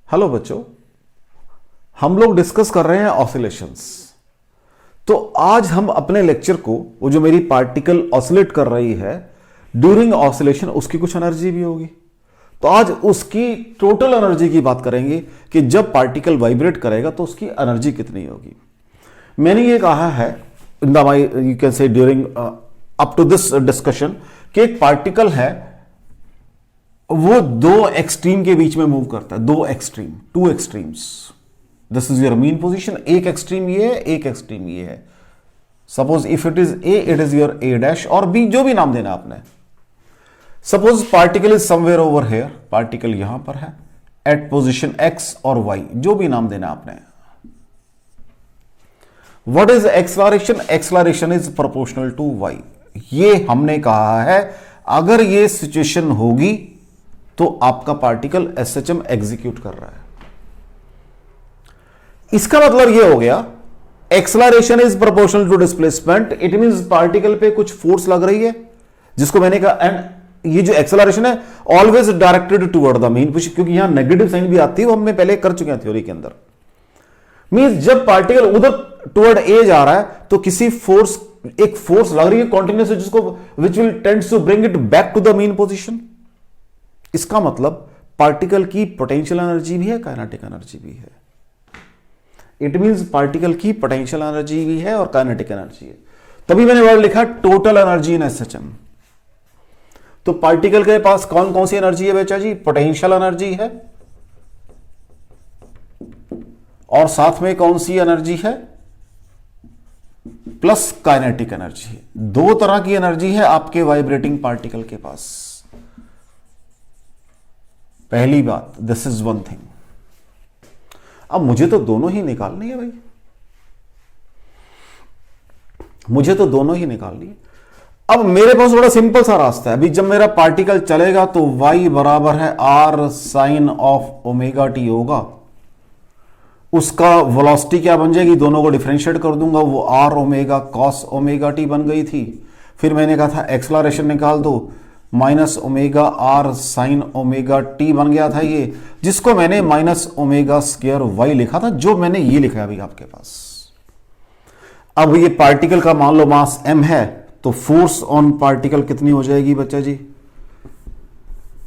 Hello बच्चों, हम लोग डिस्कस कर रहे हैं ऑसिलेशंस। तो आज हम अपने लेक्चर को, वो जो मेरी पार्टिकल ऑसिलेट कर रही है ड्यूरिंग ऑसिलेशन, उसकी कुछ एनर्जी भी होगी। तो आज उसकी टोटल एनर्जी की बात करेंगे कि जब पार्टिकल वाइब्रेट करेगा तो उसकी एनर्जी कितनी होगी। मैंने ये कहा है in the you can say during up to this discussion कि एक पार्टिकल है, वो दो एक्सट्रीम के बीच में मूव करता है। दो extreme, two extremes. This is your mean position. एक एक्सट्रीम ये है, एक एक्सट्रीम ये है। Suppose if it is A, it is your A dash और बी, जो भी नाम देना आपने। Suppose particle is somewhere over here, particle यहां पर है एट पोजिशन एक्स और वाई, जो भी नाम देना आपने। What is acceleration? Acceleration is proportional to y. ये हमने कहा है, अगर ये सिचुएशन होगी तो आपका पार्टिकल एसएचएम एग्जीक्यूट कर रहा है। इसका मतलब यह हो गया, acceleration is proportional to displacement. It means particle पे कुछ फोर्स लग रही है, जिसको मैंने कहा, एंड ये जो एक्सलरेशन है always directed toward the mean position, क्योंकि यहां नेगेटिव साइन भी आती है, वो हमने पहले कर चुके हैं थ्योरी के अंदर। मींस जब पार्टिकल उधर टुवर्ड ए जा रहा है तो किसी फोर्स, एक फोर्स लग रही है कॉन्टिन्यूस, जिसको which will tends to bring it back to the mean position. इसका मतलब पार्टिकल की पोटेंशियल एनर्जी भी है, काइनेटिक एनर्जी भी है। इट मींस पार्टिकल की पोटेंशियल एनर्जी भी है और काइनेटिक एनर्जी है। तभी मैंने वर्ड लिखा टोटल एनर्जी इन एसएचएम। तो पार्टिकल के पास कौन कौन सी एनर्जी है बच्चा जी? पोटेंशियल एनर्जी है, और साथ में कौन सी एनर्जी है? Plus kinetic energy. दो तरह की एनर्जी है आपके वाइब्रेटिंग पार्टिकल के पास। पहली बात, दिस इज वन थिंग। अब मुझे तो दोनों ही निकालनी है भाई, मुझे तो दोनों ही निकालनी है। अब मेरे पास बड़ा सिंपल सा रास्ता है। अभी जब मेरा पार्टिकल चलेगा तो y बराबर है r sine of omega t होगा। उसका वेलोसिटी क्या बन जाएगी? दोनों को डिफरेंशिएट कर दूंगा, वो r omega cos omega t बन गई थी। फिर मैंने कहा था एक्सलरेशन निकाल दो, minus omega r sine omega t बन गया था ये, जिसको मैंने माइनस ओमेगा स्क्वायर वाई लिखा था, जो मैंने ये लिखा है अभी आपके पास। अब ये पार्टिकल का मान लो मास m है, तो फोर्स ऑन पार्टिकल कितनी हो जाएगी बच्चा जी?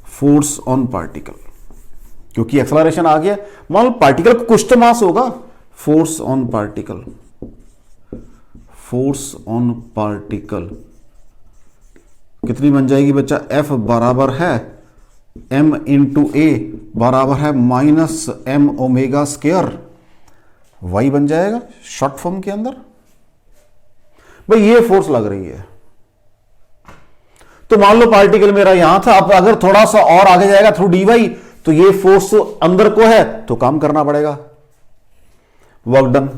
फोर्स ऑन पार्टिकल, क्योंकि एक्सलरेशन आ गया, मान लो पार्टिकल को कुछ तो मास होगा। Force on particle, force on particle कितनी बन जाएगी बच्चा? F बराबर है m इंटू ए बराबर है minus m omega square y बन जाएगा शॉर्ट फॉर्म के अंदर। भाई ये फोर्स लग रही है, तो मान लो पार्टिकल मेरा यहां था, अब अगर थोड़ा सा और आगे जाएगा थ्रू dy, तो ये फोर्स अंदर को है तो काम करना पड़ेगा। Work done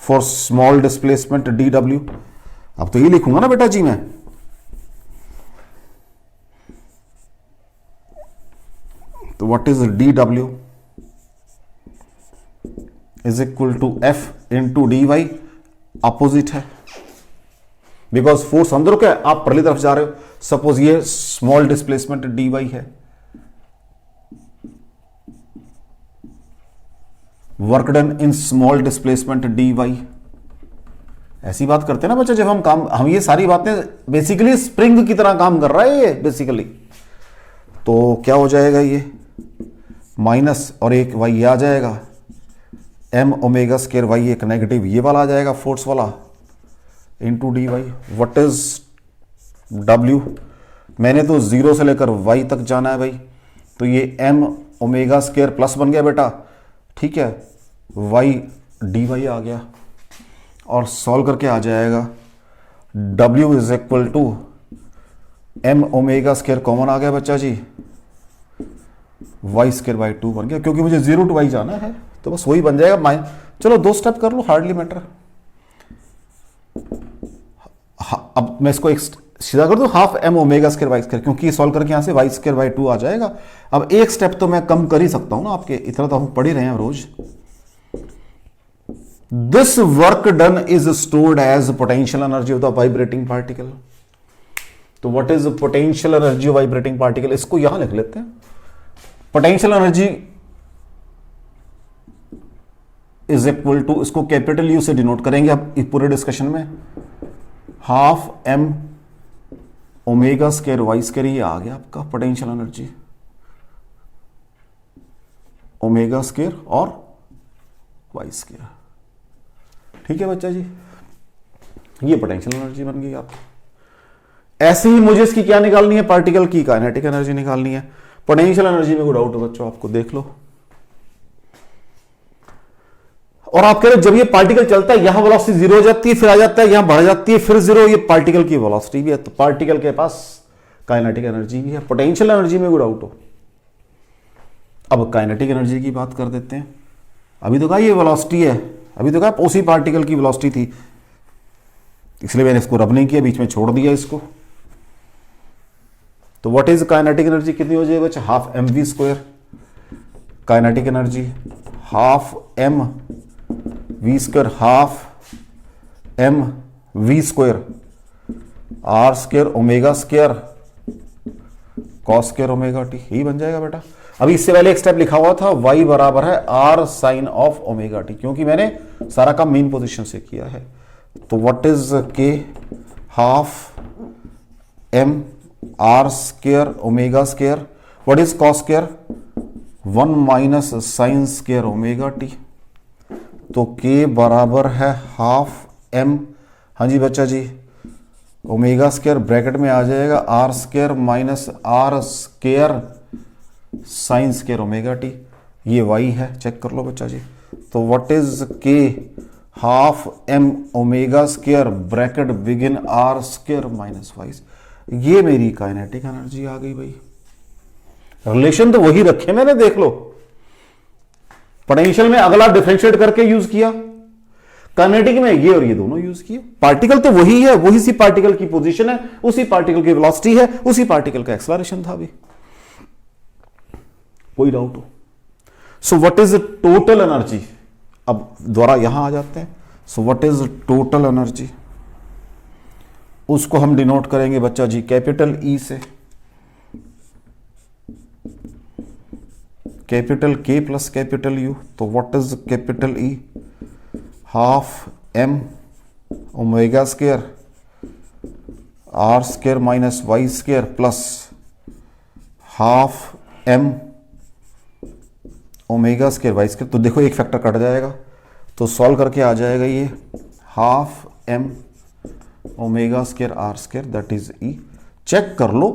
for small displacement dw। अब तो ये लिखूंगा ना बेटा जी मैं, तो what is dw is equal to f into dy। Opposite है, बिकॉज फोर्स अंदर क्या है, आप पहली तरफ जा रहे हो। सपोज ये स्मॉल डिस्प्लेसमेंट dy है, work done in small displacement dy। ऐसी बात करते हैं ना बच्चे, जब हम ये सारी बातें बेसिकली स्प्रिंग की तरह काम कर रहा है ये बेसिकली। तो क्या हो जाएगा ये माइनस और एक y ये आ जाएगा, m ओमेगा स्क्वायर y, एक नेगेटिव ये वाला आ जाएगा फोर्स वाला, into dy। What is w? मैंने तो 0 से लेकर y तक जाना है भाई, तो ये m ओमेगा स्क्वायर प्लस बन गया बेटा, ठीक है, y dy आ गया, और सॉल्व करके आ जाएगा w is equal to m omega square common आ गया बच्चा जी, y स्क्वायर बाई 2 बन गया, क्योंकि मुझे 0 टू y जाना है, तो बस वही बन जाएगा। चलो दो स्टेप कर लो, हार्डली मैटर। अब मैं इसको एक सीधा कर दूं, half m omega square Y square, क्योंकि सॉल्व करके यहां से y स्क्वायर बाई 2 आ जाएगा। अब एक स्टेप तो मैं कम कर ही सकता हूं ना, आपके इतना तो हम पढ़ ही रहे हैं रोज। This work done is stored as potential energy of the vibrating particle. तो what is potential energy of vibrating particle, इसको यहां लिख लेते हैं। Potential energy is equal to, इसको कैपिटल यू से डिनोट करेंगे अब इस पूरे डिस्कशन में, half M omega square Y square, ये आ गया आपका पोटेंशियल एनर्जी, ओमेगा स्क्वायर और वाई स्क्वायर। ठीक है बच्चा जी, ये पोटेंशियल एनर्जी बन गई आपकी। ऐसे ही मुझे इसकी क्या निकालनी है, पार्टिकल की काइनेटिक एनर्जी निकालनी है। पोटेंशियल एनर्जी में कोई डाउट हो बच्चों आपको, देख लो। और आप कह रहे हो जब ये पार्टिकल चलता है यहां वेलोसिटी जीरो हो जाती है, फिर आ जाता है यहां बढ़ जाती है, फिर जीरो, ये पार्टिकल की वेलोसिटी भी है, तो पार्टिकल के पास काइनेटिक एनर्जी भी है। पोटेंशियल एनर्जी में कोई डाउट हो। अब काइनेटिक एनर्जी की बात कर देते हैं। अभी तो कहा ये वेलोसिटी है, अभी तो कहा उसी पार्टिकल की वेलोसिटी थी, इसलिए मैंने इसको रब नहीं किया, बीच में छोड़ दिया इसको। तो व्हाट इज काइनेटिक एनर्जी, कितनी हो जाएगी बच्चा, half m v square. Kinetic energy half m v square, half m v square are square omega square cos square omega t, यही बन जाएगा बेटा। अभी इससे पहले एक स्टेप लिखा हुआ था y बराबर है r sine of omega t, क्योंकि मैंने सारा काम मेन पोजीशन से किया है। तो what is k, half M R square omega square, what is cos square, 1 minus sine square omega t. तो के बराबर है हाफ एम, हाँ जी बच्चा जी, ओमेगा स्क्वायर ब्रैकेट में आ जाएगा r square minus r square sine square omega t, ये y है, चेक कर लो बच्चा जी। तो what is k, half M omega square bracket begin r square minus y, ये मेरी काइनेटिक एनर्जी आ गई भाई। रिलेशन तो वही रखे मैंने, देख लो। पोटेंशियल में अगला डिफरेंशिएट करके यूज किया, काइनेटिक में ये और ये दोनों यूज किए। पार्टिकल तो वही है, वही सी पार्टिकल की पोजीशन है, उसी पार्टिकल की वेलोसिटी है, उसी पार्टिकल का एक्सेलरेशन था भी। कोई डाउट हो? So what is total energy, अब दोबारा यहां आ जाते हैं। So what is total energy, उसको हम डिनोट करेंगे बच्चा जी कैपिटल ई से, capital K plus capital U. तो what is capital E, half M omega square are square minus Y square plus half M omega square Y square. तो देखो एक factor cut जाएगा, तो solve करके आ जाएगा ये half M omega square are square that is E. Check कर लो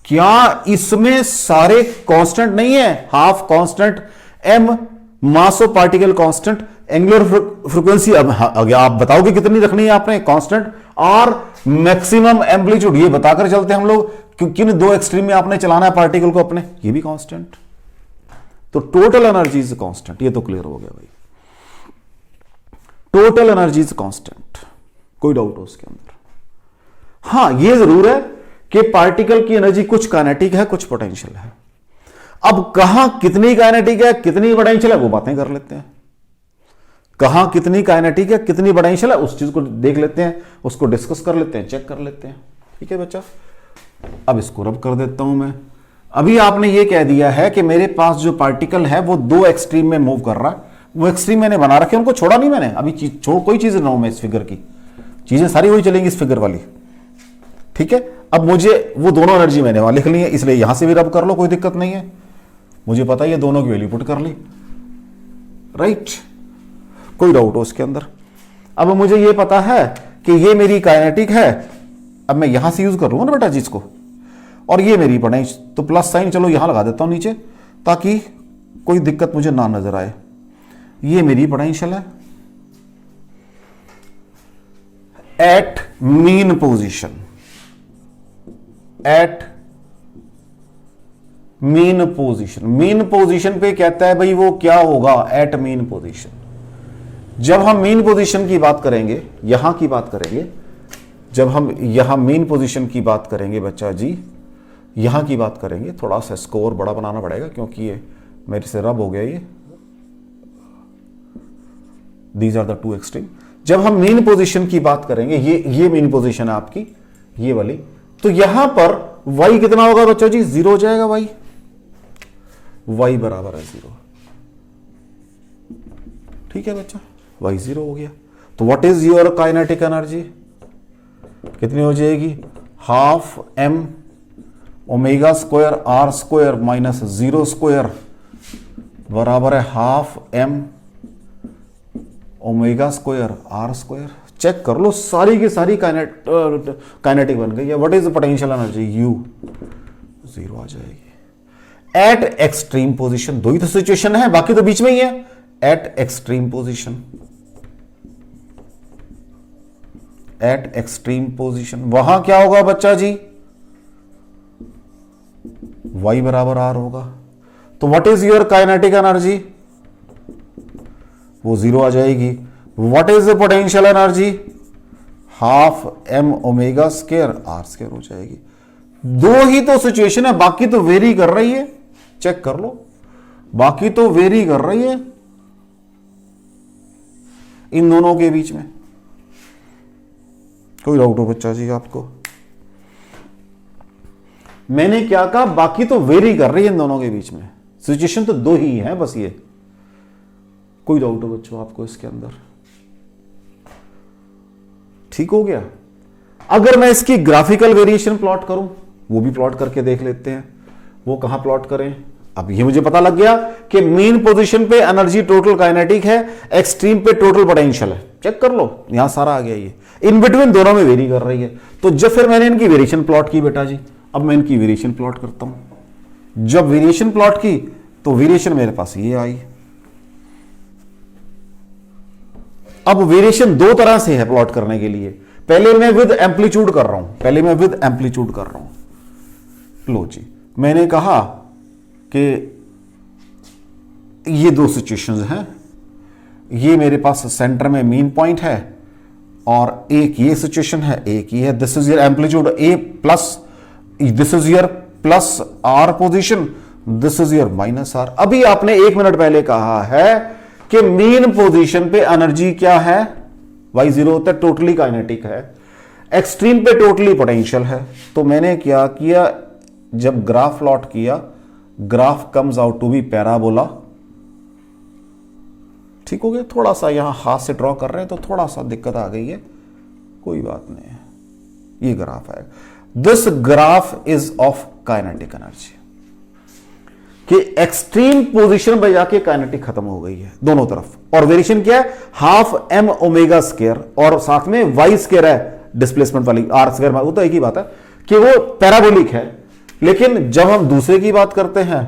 क्या इसमें सारे कांस्टेंट नहीं है, half constant, m mass of particle constant, angular frequency अब आप बताओगे कितनी रखनी है आपने कांस्टेंट, और मैक्सिमम एम्पलीट्यूड ये बताकर चलते हैं हम लोग किन दो एक्सट्रीम में आपने चलाना है पार्टिकल को अपने, ये भी कांस्टेंट। तो टोटल एनर्जी इज कांस्टेंट, ये तो क्लियर हो गया भाई, टोटल एनर्जी इज कांस्टेंट, कोई डाउट हो उसके अंदर? हां ये जरूर है कि पार्टिकल की एनर्जी कुछ काइनेटिक है कुछ पोटेंशियल है। अब कहां कितनी काइनेटिक है कितनी पोटेंशियल है वो बातें कर लेते हैं। कहां कितनी काइनेटिक है कितनी पोटेंशियल है उस चीज को देख लेते हैं, उसको डिस्कस कर लेते हैं, चेक कर लेते हैं। ठीक है बच्चा, अब इसको रब कर देता हूं मैं। अभी आपने ये कह दिया है कि मेरे पास जो पार्टिकल है वो दो एक्सट्रीम में मूव कर रहा है, वो एक्सट्रीम मैंने बना रखे, उनको छोड़ा नहीं मैंने, अभी कोई चीज ना हूं मैं इस फिगर की, चीजें सारी वही चलेंगी इस फिगर वाली। ठीक है, अब मुझे वो दोनों एनर्जी मैंने वहां लिख ली है, इसलिए यहां से भी रब कर लो, कोई दिक्कत नहीं है, मुझे पता है ये दोनों की वैल्यू पुट कर ली, राइट, कोई डाउट हो उसके अंदर? अब मुझे ये पता है कि ये मेरी काइनेटिक है, अब मैं यहां से यूज कर लूंगा ना बेटा जिसको, और ये मेरी पोटेंशियल, तो प्लस साइन चलो यहां लगा देता हूं नीचे ताकि कोई दिक्कत मुझे ना नजर आए। ये मेरी पोटेंशियल है at mean position, at mean position. Mean position पे कहता है भाई वो क्या होगा एट मीन पोजीशन। जब हम मीन पोजीशन की बात करेंगे, यहां की बात करेंगे, जब हम यहां मीन पोजीशन की बात करेंगे बच्चा जी, यहां की बात करेंगे, थोड़ा सा स्कोर बड़ा बनाना पड़ेगा क्योंकि ये मेरे से रब हो गया, ये these are the two extreme. जब हम मीन पोजीशन की बात करेंगे, ये मीन पोजीशन है आपकी, ये वाली, तो यहां पर y कितना होगा बच्चों जी, 0 हो जाएगा, y बराबर है 0। ठीक है बच्चा, y जीरो हो गया। तो what is your kinetic energy, कितनी हो जाएगी, half m omega square r square minus zero square बराबर है half m omega square r square. Check कर लो, सारी की सारी काइनेटिक बन गई है। What is the potential energy, u zero आ जाएगी। एट एक्सट्रीम पोजीशन, दो ही तो सिचुएशन है, बाकी तो बीच में ही है। Eight extreme position, eight extreme position वहां क्या होगा बच्चा जी, y बराबर r होगा। तो what is your kinetic energy, वो जीरो आ जाएगी। What is the potential energy, half m omega square r square हो जाएगी। दो ही तो सिचुएशन है, बाकी तो वेरी कर रही है। चेक कर लो, बाकी तो वेरी कर रही है इन दोनों के बीच में। कोई डाउट हो बच्चा जी आपको, मैंने क्या कहा, बाकी तो वेरी कर रही है इन दोनों के बीच में, सिचुएशन तो दो ही है बस ये। कोई डाउट हो बच्चों आपको इसके अंदर, ठीक हो गया। अगर मैं इसकी ग्राफिकल वेरिएशन प्लॉट करूं, वो भी प्लॉट करके देख लेते हैं। वो कहां प्लॉट करें, अब ये मुझे पता लग गया कि मेन पोजीशन पे एनर्जी टोटल काइनेटिक है, एक्सट्रीम पे टोटल पोटेंशियल है। चेक कर लो, यहां सारा आ गया, ये इन बिटवीन दोनों में वेरी कर रही है। तो जब फिर मैंने इनकी वेरिएशन प्लॉट की बेटा जी, अब मैं इनकी वेरिएशन प्लॉट करता हूं। जब वेरिएशन प्लॉट की तो वेरिएशन मेरे पास ये आई। अब वेरिएशन दो तरह से है प्लॉट करने के लिए, पहले मैं विद एम्पलीट्यूड कर रहा हूं, पहले मैं विद एम्पलीट्यूड कर रहा हूं। लो जी, मैंने कहा कि ये दो सिचुएशंस हैं, ये मेरे पास सेंटर में मीन पॉइंट है और एक ये सिचुएशन है, एक ये है। This is your amplitude A plus, this is your plus r position, this is your minus r. अभी आपने एक मिनट पहले कहा है कि मीन पोजीशन पे एनर्जी क्या है, y जीरो होता है, टोटली काइनेटिक है, एक्सट्रीम पे टोटली पोटेंशियल है। तो मैंने क्या किया, जब ग्राफ प्लॉट किया, graph comes out to be parabola. ठीक हो गया। थोड़ा सा यहां हाथ से ड्रॉ कर रहे हैं तो थोड़ा सा दिक्कत आ गई है, कोई बात नहीं है, ये ग्राफ आएगा। This graph is of kinetic energy, कि एक्सट्रीम पोजीशन पे जाके काइनेटिक खत्म हो गई है दोनों तरफ। और वेरिएशन क्या है, हाफ m ओमेगा स्क्वायर और साथ में y स्क्वायर है डिस्प्लेसमेंट वाली, r स्क्वायर, वो तो एक ही बात है कि वो पैराबोलिक है। लेकिन जब हम दूसरे की बात करते हैं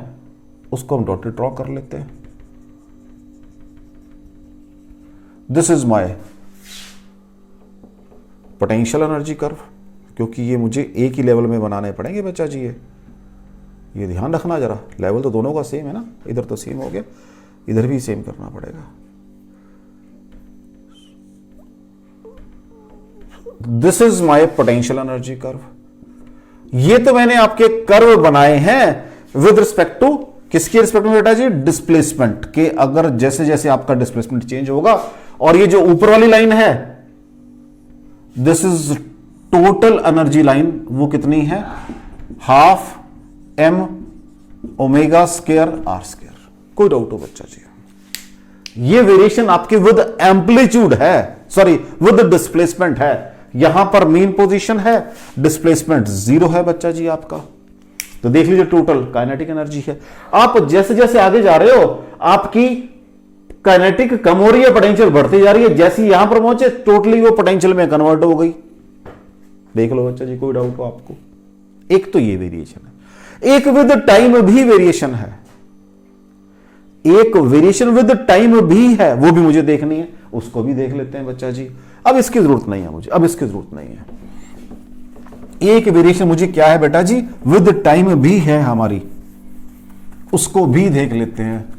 उसको हम डॉटेड ड्रॉ कर लेते हैं। This is my potential energy curve, क्योंकि ये मुझे एक ही लेवल में बनाने पड़ेंगे बच्चा जी, ये ध्यान रखना जरा, लेवल तो दोनों का सेम है ना, इधर तो सेम हो गया, इधर भी सेम करना पड़ेगा। This is my potential energy curve. ये तो मैंने आपके कर्व बनाए हैं विद रिस्पेक्ट टू, किसके रिस्पेक्ट में बेटा जी, डिस्प्लेसमेंट के। अगर जैसे जैसे आपका डिस्प्लेसमेंट चेंज होगा, और ये जो ऊपर वाली लाइन है this is total energy line, वो कितनी है, half m omega square r square. कोई डाउट हो बच्चा जी, ये वेरिएशन आपके विद एम्पलीट्यूड है, सॉरी विद डिस्प्लेसमेंट है। यहां पर मीन पोजीशन है, डिस्प्लेसमेंट जीरो है बच्चा जी आपका। तो देख लीजिए टोटल काइनेटिक एनर्जी है। आप जैसे जैसे आगे जा रहे हो आपकी काइनेटिक कम हो रही है, पोटेंशियल बढ़ती जा रही है। जैसे यहां पर पहुंचे टोटली वो पोटेंशियल में कन्वर्ट हो गई। देख लो बच्चा जी, कोई डाउट हो आपको। एक तो ये वेरिएशन है, एक विद टाइम भी वेरिएशन है, एक वेरिएशन विद टाइम भी है, वो भी मुझे देखनी है, उसको भी देख लेते हैं बच्चा जी। अब इसकी जरूरत नहीं है मुझे, अब इसकी जरूरत नहीं है। एक वेरिएशन मुझे क्या है बेटा जी, विद टाइम भी है हमारी, उसको भी देख लेते हैं।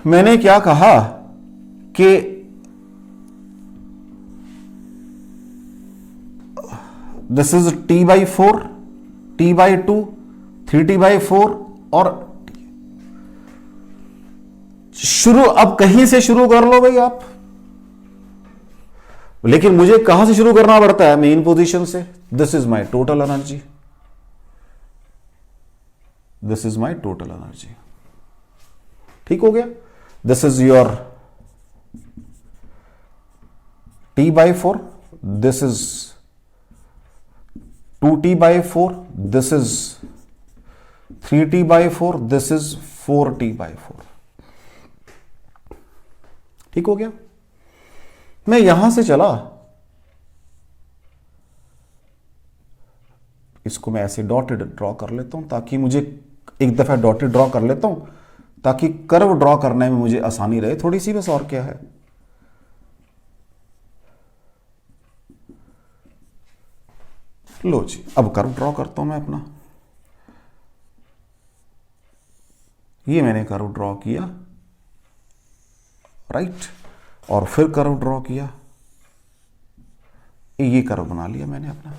मैंने क्या कहा कि this is t/4, t/2, 3t/4 और शुरू, अब कहीं से शुरू कर लो भाई आप, लेकिन मुझे कहां से शुरू करना पड़ता है, मेन पोजीशन से। This is my total energy. This is my total energy. ठीक हो गया। This is your T/4, this is 2T/4, this is 3T/4, this is 4T/4। ठीक हो गया। मैं यहां से चला, इसको मैं ऐसे डॉटेड ड्रॉ कर लेता हूं ताकि मुझे एक दफा डॉटेड ड्रॉ कर लेता हूं ताकि कर्व ड्रॉ करने में मुझे आसानी रहे थोड़ी सी, बस और क्या है। लो जी, अब कर्व ड्रॉ करता हूं मैं अपना। ये मैंने कर्व ड्रॉ किया, राइट, और फिर कर्व ड्रॉ किया, ये कर्व बना लिया मैंने अपना।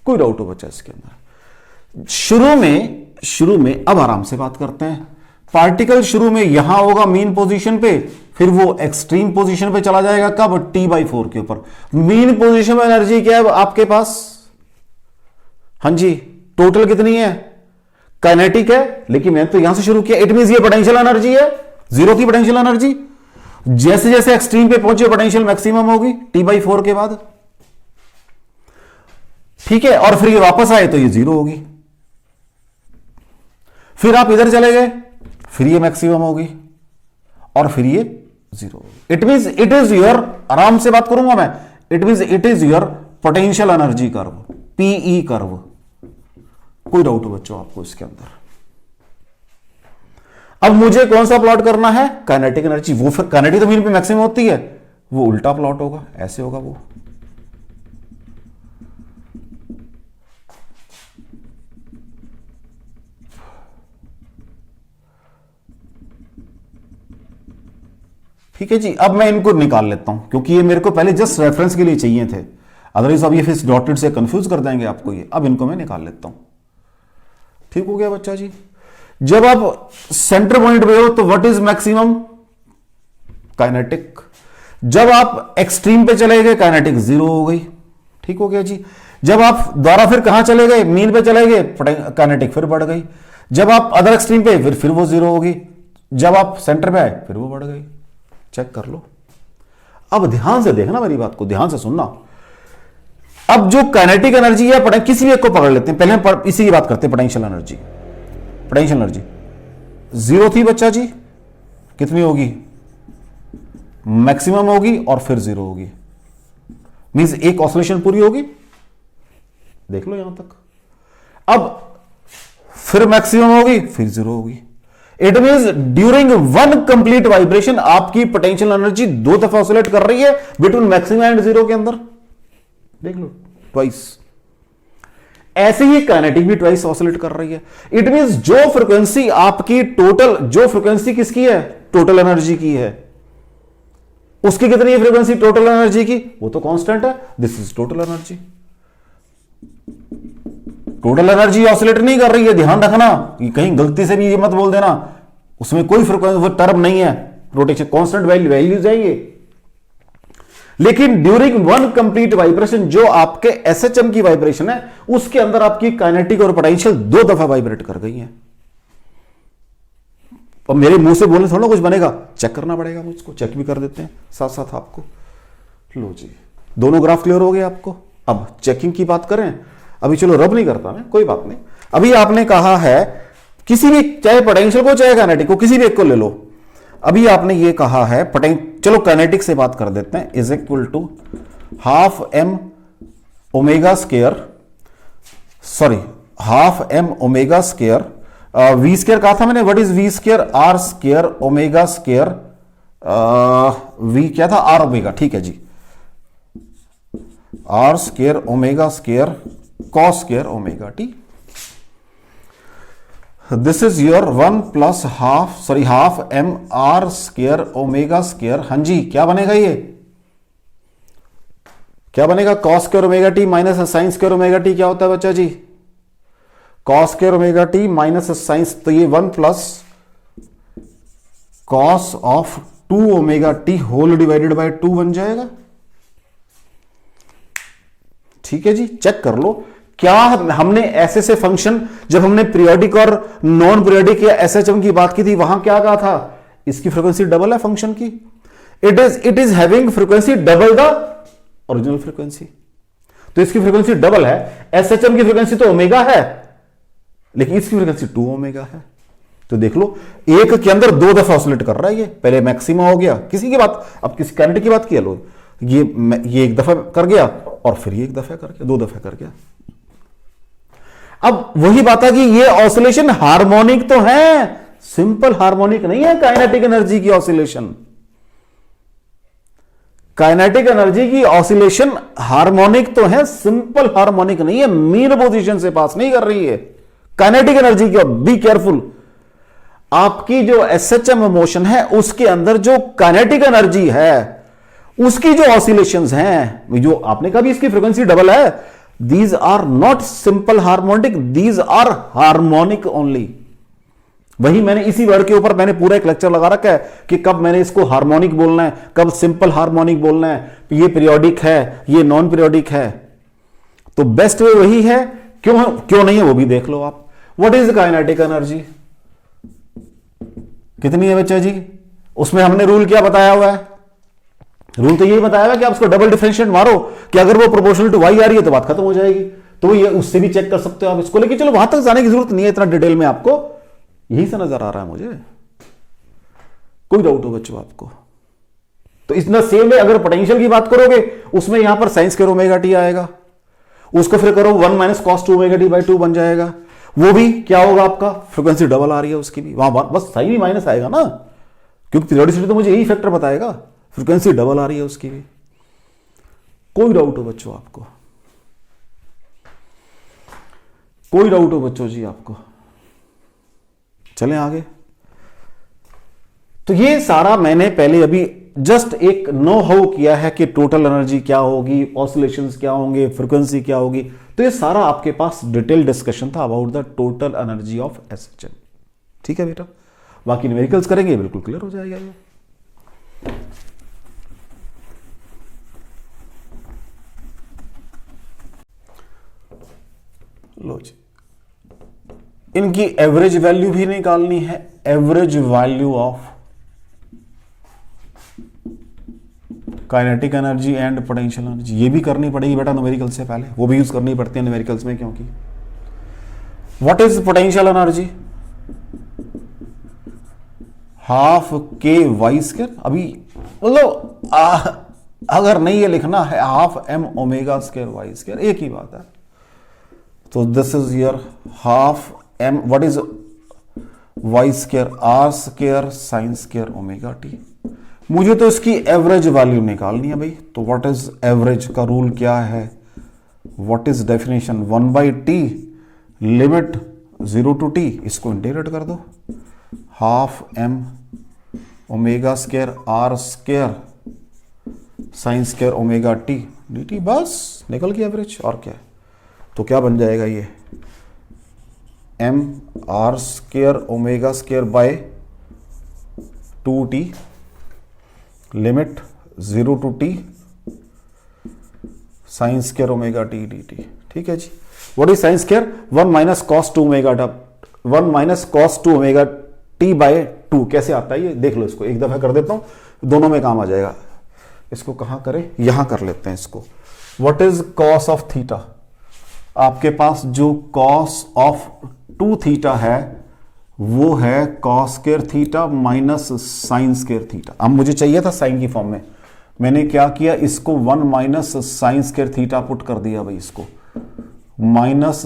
कोई डाउट हो बच्चा इसके अंदर? शुरू में अब आराम से बात करते हैं। पार्टिकल शुरू में यहां होगा मीन पोजीशन पे, फिर वो एक्सट्रीम पोजीशन पे चला जाएगा। कब? T/4 के ऊपर। मीन पोजीशन में एनर्जी क्या है आपके पास? हाँ जी, टोटल कितनी है? काइनेटिक है, लेकिन मैंने तो यहां से शुरू किया, इट मींस ये पोटेंशियल एनर्जी है, जीरो थी पोटेंशियल एनर्जी। जैसे जैसे एक्सट्रीम पे पहुंचे पोटेंशियल मैक्सिमम होगी T/4 के बाद, ठीक है। और फिर ये वापस आए तो ये जीरो होगी, फिर आप इधर चले गए, फिर ये मैक्सिमम होगी और फिर ये जीरो होगी। It means it is your, आराम से बात करूंगा मैं, it means it is your potential energy curve, PE curve. कोई डाउट हो बच्चों आपको इसके अंदर? अब मुझे कौन सा प्लॉट करना है? Kinetic energy. वो फिर काइनेटिक तो मीन पे मैक्सिमम होती है, वो उल्टा प्लॉट होगा, ऐसे होगा वो। ठीक है जी। अब मैं इनको निकाल लेता हूं क्योंकि ये मेरे को पहले जस्ट रेफरेंस के लिए चाहिए थे, अदरवाइज अब ये फिर डॉटेड से कंफ्यूज कर देंगे आपको ये। अब इनको मैं निकाल लेता हूं। ठीक हो गया बच्चा जी। जब आप सेंटर पॉइंट पे हो तो व्हाट इज मैक्सिमम? काइनेटिक। जब आप एक्सट्रीम पे चले गए, काइनेटिक जीरो हो गई। ठीक हो गया जी। जब आप दोबारा फिर कहां चले गए? मीन पे चले गए, काइनेटिक फिर बढ़ गई। जब आप अदर एक्सट्रीम पे, फिर वो जीरो होगी। जब आप सेंटर पे आए, फिर वो बढ़ गई। चेक कर लो। अब ध्यान से देखना मेरी बात को, ध्यान से सुनना। अब जो काइनेटिक एनर्जी है, किसी भी एक को पकड़ लेते हैं, पहले हम इसी की बात करते हैं। Potential energy, potential energy zero थी बच्चा जी, कितनी होगी? मैक्सिमम होगी और फिर जीरो होगी। मींस एक ऑसिलेशन पूरी होगी, देख लो यहां तक। अब फिर मैक्सिमम होगी, फिर जीरो होगी। It means during one complete vibration आपकी पोटेंशियल एनर्जी दो दफा ऑसिलेट कर रही है बिटवीन मैक्सिमम एंड जीरो के अंदर, देख लो, ट्वाइस। ऐसे ही काइनेटिक भी ट्वाइस ऑसिलेट कर रही है। इट मींस जो फ्रीक्वेंसी आपकी टोटल, जो फ्रीक्वेंसी किसकी है? टोटल एनर्जी की है, उसकी कितनी है फ्रीक्वेंसी टोटल एनर्जी की? वो तो कांस्टेंट है। This is total energy. Total energy oscillate नहीं कर रही है, ध्यान रखना, कहीं गलती से भी ये मत बोल देना, उसमें कोई फ्रीक्वेंसी, वो टर्म नहीं है, रोटेशन कांस्टेंट वैल्यूज है ये। लेकिन ड्यूरिंग वन कंप्लीट वाइब्रेशन, जो आपके एसएचएम की वाइब्रेशन है, उसके अंदर आपकी काइनेटिक और पोटेंशियल दो दफा वाइब्रेट कर गई है। अब मेरे मुंह से बोलने थोड़ा कुछ बनेगा, चेक करना पड़ेगा मुझको, चेक भी कर देते हैं साथ साथ आपको। लो जी, दोनों ग्राफ क्लियर हो गए आपको। अब चेकिंग की बात करें, अभी चलो रब नहीं करता मैं, कोई बात नहीं। अभी आपने कहा है किसी भी, चाहे पोटेंशियल को चाहे काइनेटिक को, किसी भी एक को ले लो। अभी आपने ये कहा है चलो काइनेटिक से बात कर देते हैं, is equal to half M omega square, sorry half M omega square, V square कहा था मैंने, what is V square? Are square omega square, V क्या था? आर ओमेगा, ठीक है जी, R square omega square cos square omega T. This is your one plus half M R square omega square. हाँ जी, क्या बनेगा ये? क्या बनेगा? Cos square omega T minus sine square omega t. क्या होता है बच्चा जी? Cos square omega T minus sine, तो ये one plus cos of 2 omega t whole divided by 2 बन जाएगा। ठीक है जी, चेक कर लो क्या हमने ऐसे से फंक्शन, जब हमने पीरियोडिक और नॉन पीरियोडिक या एसएचएम की बात की थी, वहां क्या कहा था? इसकी फ्रीक्वेंसी डबल है फंक्शन की। It is having frequency double the original frequency. तो इसकी फ्रीक्वेंसी डबल है। एसएचएम की फ्रीक्वेंसी तो ओमेगा है, लेकिन इसकी फ्रीक्वेंसी 2 ओमेगा है। तो देख लो, एक के अंदर 2 दफा ऑसिलेट कर रहा है ये। पहले मैक्सिमा हो गया, किसी की बात, अब किसी काइनेटिक की बात किया लो, ये एक दफा कर गया और फिर ये एक दफा कर गया, 2 दफा कर गया। अब वही बात है कि ये ऑसिलेशन हार्मोनिक तो है, सिंपल हार्मोनिक नहीं है काइनेटिक एनर्जी की ऑसिलेशन। काइनेटिक एनर्जी की ऑसिलेशन हार्मोनिक तो है, सिंपल हार्मोनिक नहीं है, मीन पोजीशन से पास नहीं कर रही है काइनेटिक एनर्जी की। बी केयरफुल, आपकी जो एसएचएम मोशन है उसके अंदर जो काइनेटिक एनर्जी है उसकी जो ऑसिलेशंस हैं, जो आपने कहा भी इसकी फ्रीक्वेंसी डबल है, these are not simple harmonic, these are harmonic only. वही मैंने इसी वर्ड के ऊपर मैंने पूरा एक लेक्चर लगा रखा है कि कब मैंने इसको हार्मोनिक बोलना है, कब सिंपल हार्मोनिक बोलना है, ये पीरियोडिक है, ये नॉन पीरियोडिक है। तो बेस्ट वे वही है, क्यों नहीं है वो भी देख लो आप। What is kinetic energy? कितनी है बच्चा जी? उसमें हमने रूल क्या बताया हुआ है? रूल तो यही बताया हुआ कि आप उसको डबल डिफरेंशिएट मारो कि अगर वो प्रोपोर्शनल टू वाई आ रही है तो बात खत्म हो जाएगी। तो ये उससे भी चेक कर सकते हो आप इसको, लेकिन चलो वहां तक जाने की जरूरत नहीं है इतना डिटेल में, आपको यही से नजर आ रहा है मुझे। कोई डाउट हो बच्चों आपको? तो इतना सेम है, अगर पोटेंशियल की बात करोगे उसमें यहां पर साइन स्क्वायर ओमेगा टी आएगा, उसको फिर करो 1 minus cos 2 omega T by 2 बन जाएगा। वो भी क्या होगा आपका? फ्रीक्वेंसी डबल आ रही है उसकी भी, वहां बस साइन ही माइनस आएगा ना, क्योंकि पीरियोडिसिटी तो मुझे यही फैक्टर बताएगा, फ्रीक्वेंसी डबल आ रही है उसकी भी। कोई डाउट हो बच्चों आपको? कोई डाउट हो बच्चों जी आपको? चलें आगे। तो ये सारा मैंने पहले अभी जस्ट एक नो हाउ किया है कि टोटल एनर्जी क्या होगी, ऑसिलेशंस क्या होंगे, फ्रीक्वेंसी क्या होगी। तो ये सारा आपके पास डिटेल डिस्कशन था about the total energy of SHM. ठीक है बेटा, बाकी न्यूमेरिकल्स करेंगे, बिल्कुल क्लियर हो जाएगा ये। लो जी, इनकी एवरेज वैल्यू भी निकालनी है, average value of kinetic energy and potential energy. ये भी करनी पड़ेगी बेटा न्यूमेरिकल से पहले, वो भी यूज करनी पड़ती है न्यूमेरिकल्स में, क्योंकि what is potential energy? Half k y square. अभी मतलब अगर नहीं ये लिखना है half M omega square Y square, एक ही बात है। तो this is your half m, what is y square are square sine square omega t. मुझे तो इसकी एवरेज वैल्यू निकालनी है भाई। तो व्हाट इज एवरेज का रूल क्या है? What is definition? 1/t limit 0 to t, इसको इंटीग्रेट कर दो, half M omega square are square sine square omega t d t, बस निकल गई एवरेज। और क्या है? तो क्या बन जाएगा ये? M are square omega square by 2t limit 0 to t sine square omega t d t. ठीक है जी। What is sine square? 1 minus cos 2 omega, 1 minus cos 2 omega t by 2। कैसे आता है ये देख लो, इसको एक दफा कर देता हूं, दोनों में काम आ जाएगा। इसको कहां करें? यहां कर लेते हैं इसको। What is cos of theta? आपके पास जो कॉस ऑफ 2 थीटा है वो है cos square theta minus sine square theta. अब मुझे चाहिए था साइन की फॉर्म में, मैंने क्या किया, इसको 1 minus sine square theta put कर दिया भाई, इसको माइनस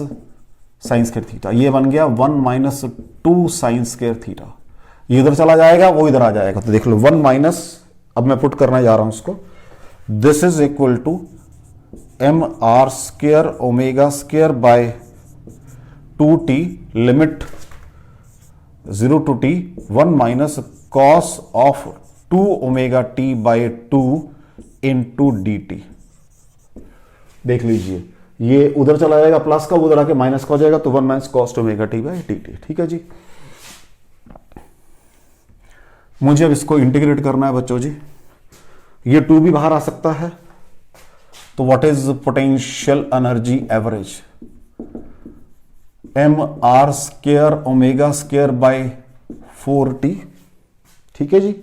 साइन स्क्वायर थीटा, ये बन गया 1 माइनस 2 साइन स्क्वायर थीटा। ये इधर चला जाएगा, वो इधर आ जाएगा। तो देख लो 1 माइनस, अब मैं पुट करने जा रहा हूं इसको, this is equal to m are square omega square by 2t limit 0 to t 1 minus cos of 2 omega t by 2 into d t. देख लीजिए ये उधर चला जाएगा प्लस का, उधर आके माइनस का हो जाएगा, तो 1 minus cos omega t by d t. ठीक है जी। मुझे अब इसको इंटीग्रेट करना है बच्चों जी, ये 2 भी बाहर आ सकता है। तो what is potential energy average? M r square omega square by 4t। ठीक है जी,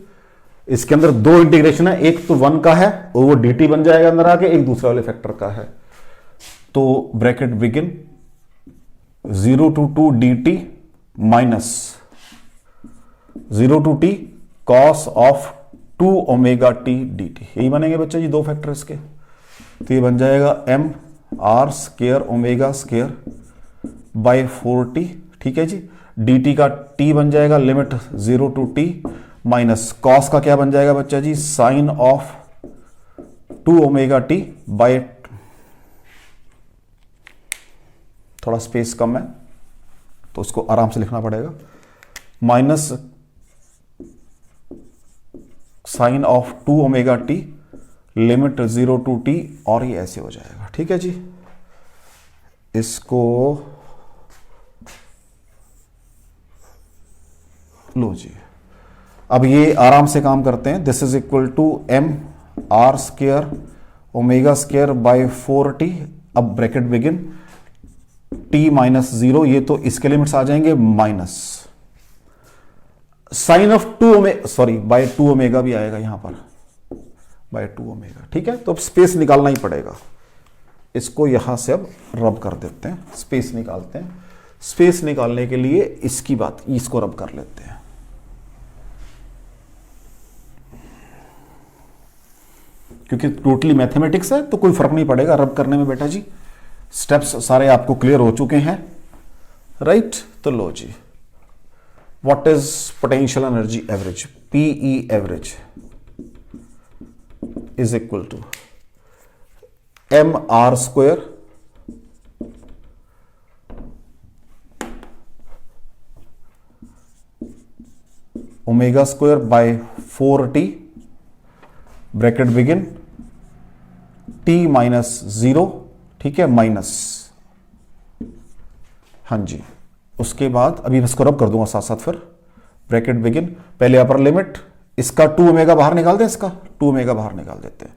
इसके अंदर दो इंटीग्रेशन है, एक तो 1 का है और वो dt बन जाएगा अंदर आके, एक दूसरे वाले फैक्टर का है। तो bracket begin 0 to 2 dt minus 0 to t cos of 2 omega t dt, यही बनेंगे बच्चा जी दो फैक्टर इसके। तो ये बन जाएगा m r square omega square by 4t। ठीक है जी, dt का t बन जाएगा limit 0 to t minus cos का क्या बन जाएगा बच्चा जी, sine of 2 omega t by, थोड़ा स्पेस कम है तो उसको आराम से लिखना पड़ेगा, minus sine of 2 omega t limit 0 to t, और ये ऐसे हो जाएगा। ठीक है जी, इसको लो जी, अब ये आराम से काम करते हैं। This is equal to m r square omega square by 4t। अब ब्रैकेट बिगिन t माइनस 0, ये तो इसके लिमिट्स आ जाएंगे minus sine of 2 omega, sorry by 2 omega भी आएगा यहां पर, बाय 2 ओमेगा। ठीक है, तो अब स्पेस निकालना ही पड़ेगा, इसको यहां से अब रब कर देते हैं, स्पेस निकालते हैं। स्पेस निकालने के लिए इसकी बात, इसको रब कर लेते हैं। क्योंकि टोटली मैथमेटिक्स है तो कोई फर्क नहीं पड़ेगा रब करने में बेटा जी, स्टेप्स सारे आपको क्लियर हो चुके हैं, राइट। तो लो जी, what is potential energy average, PE average is equal to m are square omega square by 4t bracket begin t minus 0। ठीक है, माइनस, हाँ जी, उसके बाद अभी इसको रब कर दूंगा साथ साथ, फिर ब्रैकेट बिगिन, पहले अपर लिमिट, इसका 2 ओमेगा बाहर निकाल दें, इसका 2 ओमेगा बाहर निकाल देते हैं,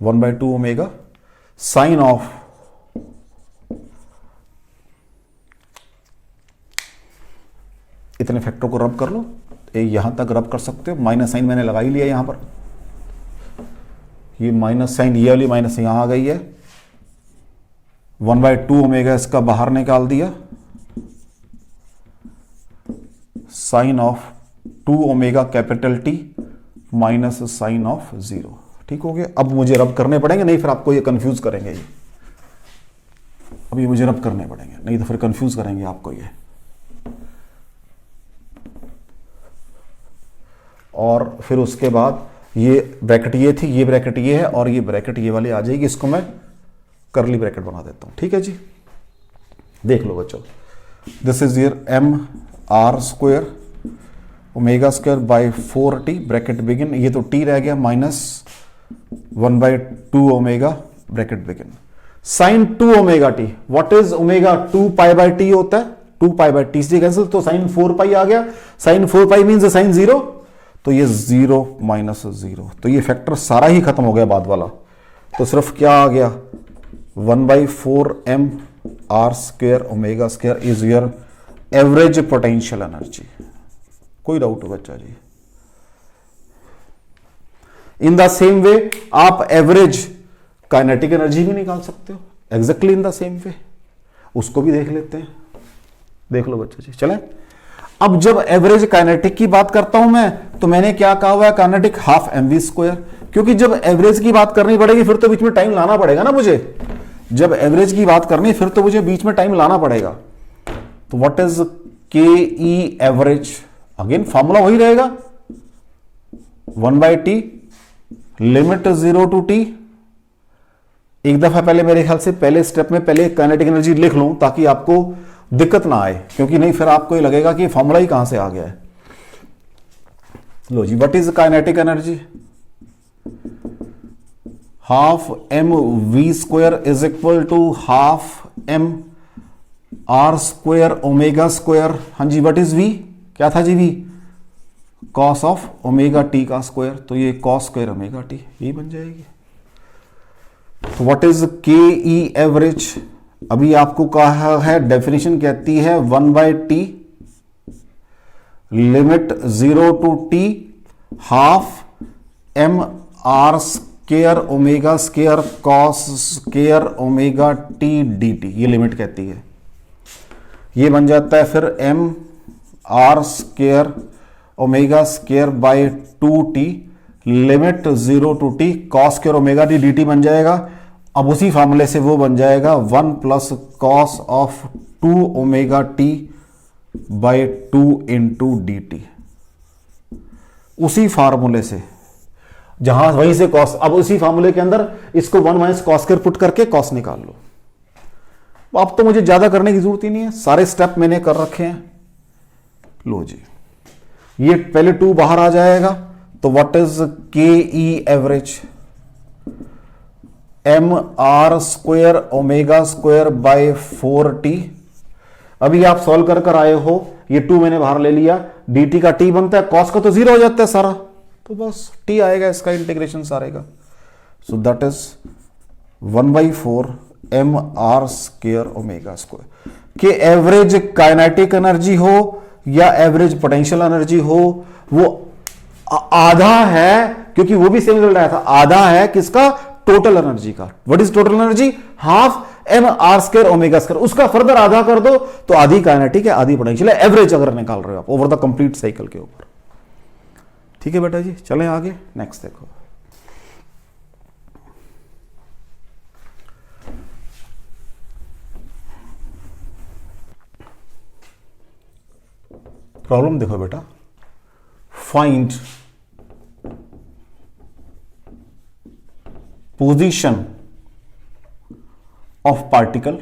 1/2 ओमेगा साइन ऑफ इतने फैक्टर को रब कर लो, यहां तक रब कर सकते हो। माइनस साइन मैंने लगा ही लिया यहां पर, ये माइनस साइन, ये वाली माइनस यहां आ गई है, 1/2 ओमेगा इसका बाहर निकाल दिया, sine of 2 omega capital t minus sine of 0। ठीक हो गया, अब मुझे रब करने पड़ेंगे, नहीं फिर आपको ये कंफ्यूज करेंगे, ये अब ये मुझे रब करने पड़ेंगे, नहीं तो फिर कंफ्यूज करेंगे आपको ये। और फिर उसके बाद ये ब्रैकेट ये थी, ये ब्रैकेट ये है, और ये ब्रैकेट ये वाली आ जाएगी, इसको मैं करली ब्रैकेट बना देता हूं। ठीक है जी, देख लो बच्चों, this is your m are square omega square by 4t bracket begin, ये तो t रह गया, minus 1/2 omega bracket begin sine 2 omega t. What is omega, 2 pi by t होता है, 2 पाई बाय टी से कैंसिल, तो साइन 4 पाई आ गया, साइन 4 पाई मीन्स साइन 0, तो ये 0 माइनस 0, तो ये फैक्टर सारा ही खत्म हो गया बाद वाला, तो सिर्फ क्या आ गया, 1/4 m r square omega square is your average potential energy. कोई डाउट हो बच्चा जी? इन द सेम वे आप एवरेज काइनेटिक एनर्जी भी निकाल सकते हो, exactly in the same way, उसको भी देख लेते हैं, देख लो बच्चा जी। चलें, अब जब एवरेज काइनेटिक की बात करता हूं मैं, तो मैंने क्या कहा हुआ है, काइनेटिक हाफ mv स्क्वायर, क्योंकि जब एवरेज की बात करनी पड़ेगी फिर तो बीच में टाइम लाना पड़ेगा ना मुझे, जब एवरेज की बात करनी फिर तो मुझे बीच में टाइम लाना पड़ेगा। तो what is K E average, again formula वही रहेगा, 1/t लिमिट 0 to t। एक दफा पहले मेरे ख्याल से पहले स्टेप में पहले काइनेटिक एनर्जी लिख लूं ताकि आपको दिक्कत ना आए, क्योंकि नहीं फिर आपको ये लगेगा कि फॉर्मूला ही कहां से आ गया है। लो जी, what is kinetic energy, half m v square is equal to half M R square omega square. हाँ जी, व्हाट इज वी, क्या था जी v, cos of omega t का स्क्वायर, तो ये कॉस स्क्वायर ओमेगा टी, ये बन जाएगी। तो what is K E average, अभी आपको कहा है, डेफिनेशन कहती है 1/t limit 0 to t half M r square omega square cos square omega t d t, ये लिमिट कहती है। ये बन जाता है फिर m r square omega square by 2t limit 0 to t cos square omega t d t बन जाएगा। अब उसी फार्मूले से वो बन जाएगा 1 plus cos of 2 omega t by 2 into d t. उसी फार्मूले से, जहां वहीं से कॉस, अब उसी फार्मूले के अंदर इसको 1 माइनस कॉस स्क्वायर पुट करके कॉस निकाल लो। अब तो मुझे ज्यादा करने की जरूरत ही नहीं है, सारे स्टेप मैंने कर रखे हैं। लो जी, ये पहले 2 बाहर आ जाएगा, तो what is K E average, m are square omega square by 4t। अभी आप सॉल्व कर कर आए हो, ये 2 मैंने बाहर ले लिया, dt का t बनता है, cos का तो 0 हो जाता है सारा, तो बस t आएगा, इसका इंटीग्रेशन सारे का। So that is 1/4 m are square omega square के एवरेज काइनेटिक एनर्जी हो या एवरेज पोटेंशियल एनर्जी हो, वो आधा है, क्योंकि वो भी सेम रिजल्ट आया था, आधा है किसका, टोटल एनर्जी का। What is total energy, half M R square omega square, उसका फर्दर आधा कर दो तो आधी काइनेटिक है आधी पोटेंशियल है, एवरेज अगर निकाल रहे हो आप ओवर द कंप्लीट साइकिल के ऊपर। ठीक है बेटा जी, चलें आगे, नेक्स्ट देखो। प्रॉब्लम देखो बेटा, find position of particle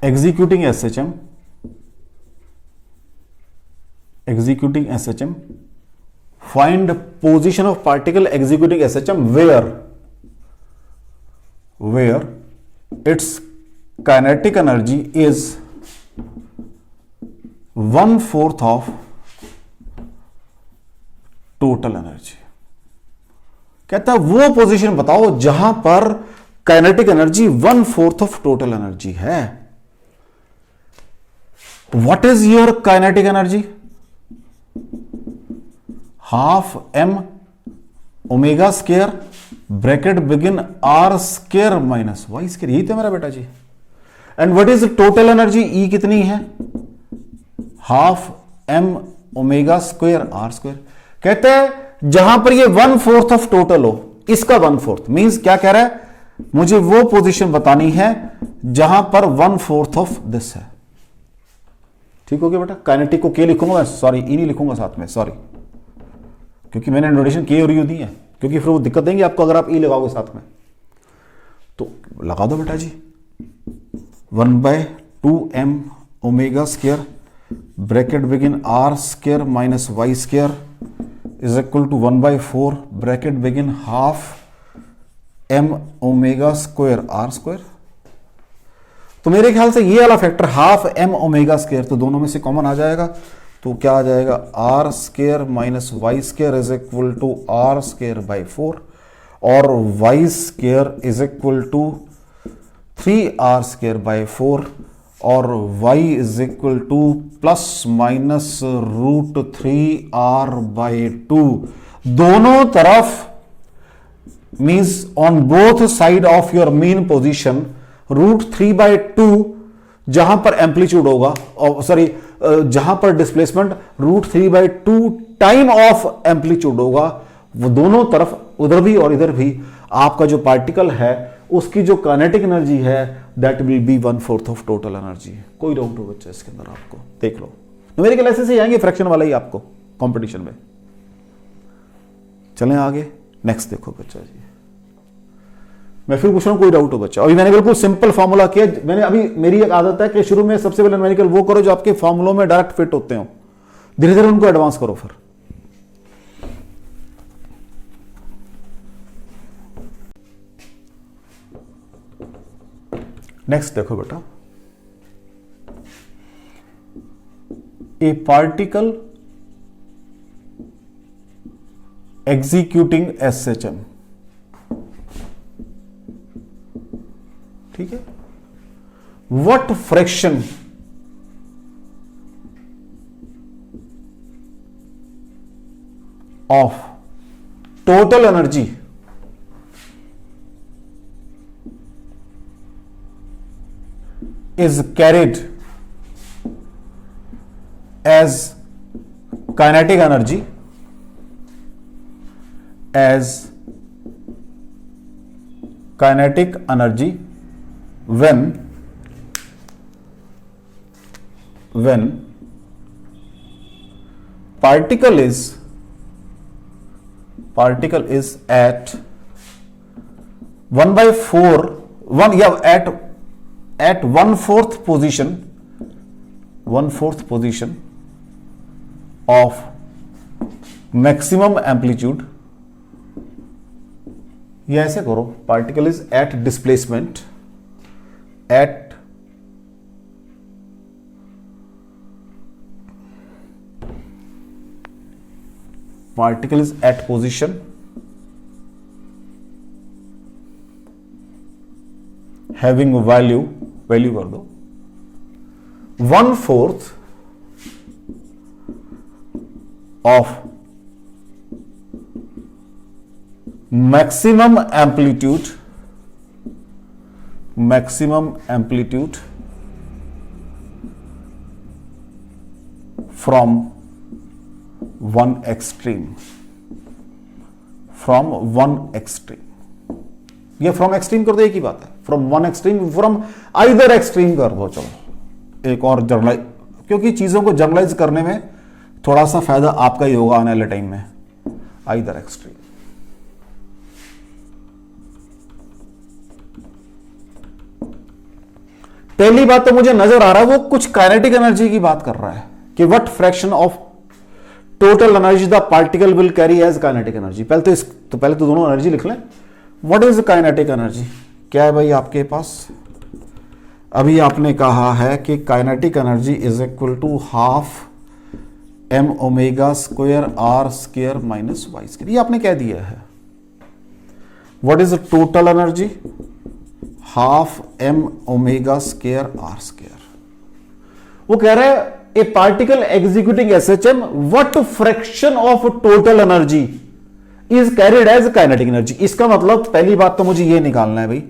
executing SHM find position of particle executing SHM where its kinetic energy is 1/4 of total energy। कहता है वो पोजीशन बताओ जहां पर kinetic energy 1/4 of total energy है। What is your kinetic energy, half M omega square bracket begin r square minus Y square, यही तो मेरा बेटा जी। And what is total energy, E कितनी है, half M omega square are square. कहते हैं जहां पर ये 1/4 ऑफ टोटल हो, इसका 1/4 मींस क्या कह रहा है, मुझे वो पोजीशन बतानी है जहां पर 1/4 ऑफ दिस है। ठीक हो गया बेटा, काइनेटिक को के लिखूंगा, सॉरी ई नहीं लिखूंगा साथ में, सॉरी, क्योंकि मैंने नोटेशन के और यू दी है, क्योंकि फिर वो दिक्कत देंगे आपको अगर आप ई लगाओगे साथ में। तो लगा दो बेटा जी, 1/2 m omega square bracket begin r square minus Y square is equal to 1/4 bracket begin half M omega square are square. तो मेरे ख्याल से ये वाला factor half M omega square तो दोनों में से कॉमन आ जाएगा, तो क्या आ जाएगा, r square minus Y square is equal to r square by 4 और Y square is equal to 3r square by 4 और y is equal to plus minus √3r by 2। दोनों तरफ means on both side of your mean position √3/2 जहां पर amplitude होगा, sorry जहां पर displacement √3/2 time of amplitude होगा, वो दोनों तरफ उधर भी और इधर भी आपका जो पार्टिकल है उसकी जो काइनेटिक एनर्जी है that will be 1/4 of total energy. कोई डाउट हो बच्चा इसके अंदर, आपको देख लो न्यूमेरिकल ऐसे से आएंगे, फ्रैक्शन वाला ही आपको कंपटीशन में। चलें आगे, नेक्स्ट देखो बच्चा जी, मैं फिर पूछ रहा हूं कोई डाउट हो बच्चा। अभी मैंने बिल्कुल सिंपल फॉर्मूला किया, मैंने अभी मेरी एक आदत है कि शुरू में सबसे पहले न्यूमेरिकल वो करो जो आपके फॉर्मूलों में डायरेक्ट फिट होते हो, धीरे धीरे उनको एडवांस करो फिर। नेक्स्ट देखो बेटा, ए पार्टिकल एग्जीक्यूटिंग एसएचएम ठीक है, what fraction of total energy is carried as kinetic energy when particle is at 1/4 position of maximum amplitude, या ऐसे करो, particle is at displacement at particle is at position having value कर दो 1/4 ऑफ maximum amplitude from one extreme ये from extreme कर दो, एक ही बात है, from one extreme, from either extreme कर दो। चलो एक और जनरलाइज, क्योंकि चीजों को जनरलाइज करने में थोड़ा सा फायदा आपका ही होगा आने वाले टाइम में। आइदर एक्सट्रीम, पहली बात तो मुझे नजर आ रहा है वो कुछ काइनेटिक एनर्जी की बात कर रहा है कि what fraction of total energy the particle will carry as kinetic energy. पहले तो दोनों एनर्जी लिख लें। व्हाट इज काइनेटिक एनर्जी, क्या है भाई आपके पास? अभी आपने कहा है कि kinetic energy is equal to half m omega square r square minus y square, ये आपने कह दिया है। What is total energy? Half m omega square r square. वो कह रहा है a particle executing SHM, what fraction of total energy is carried as kinetic energy. इसका मतलब पहली बात तो मुझे ये निकालना है भाई,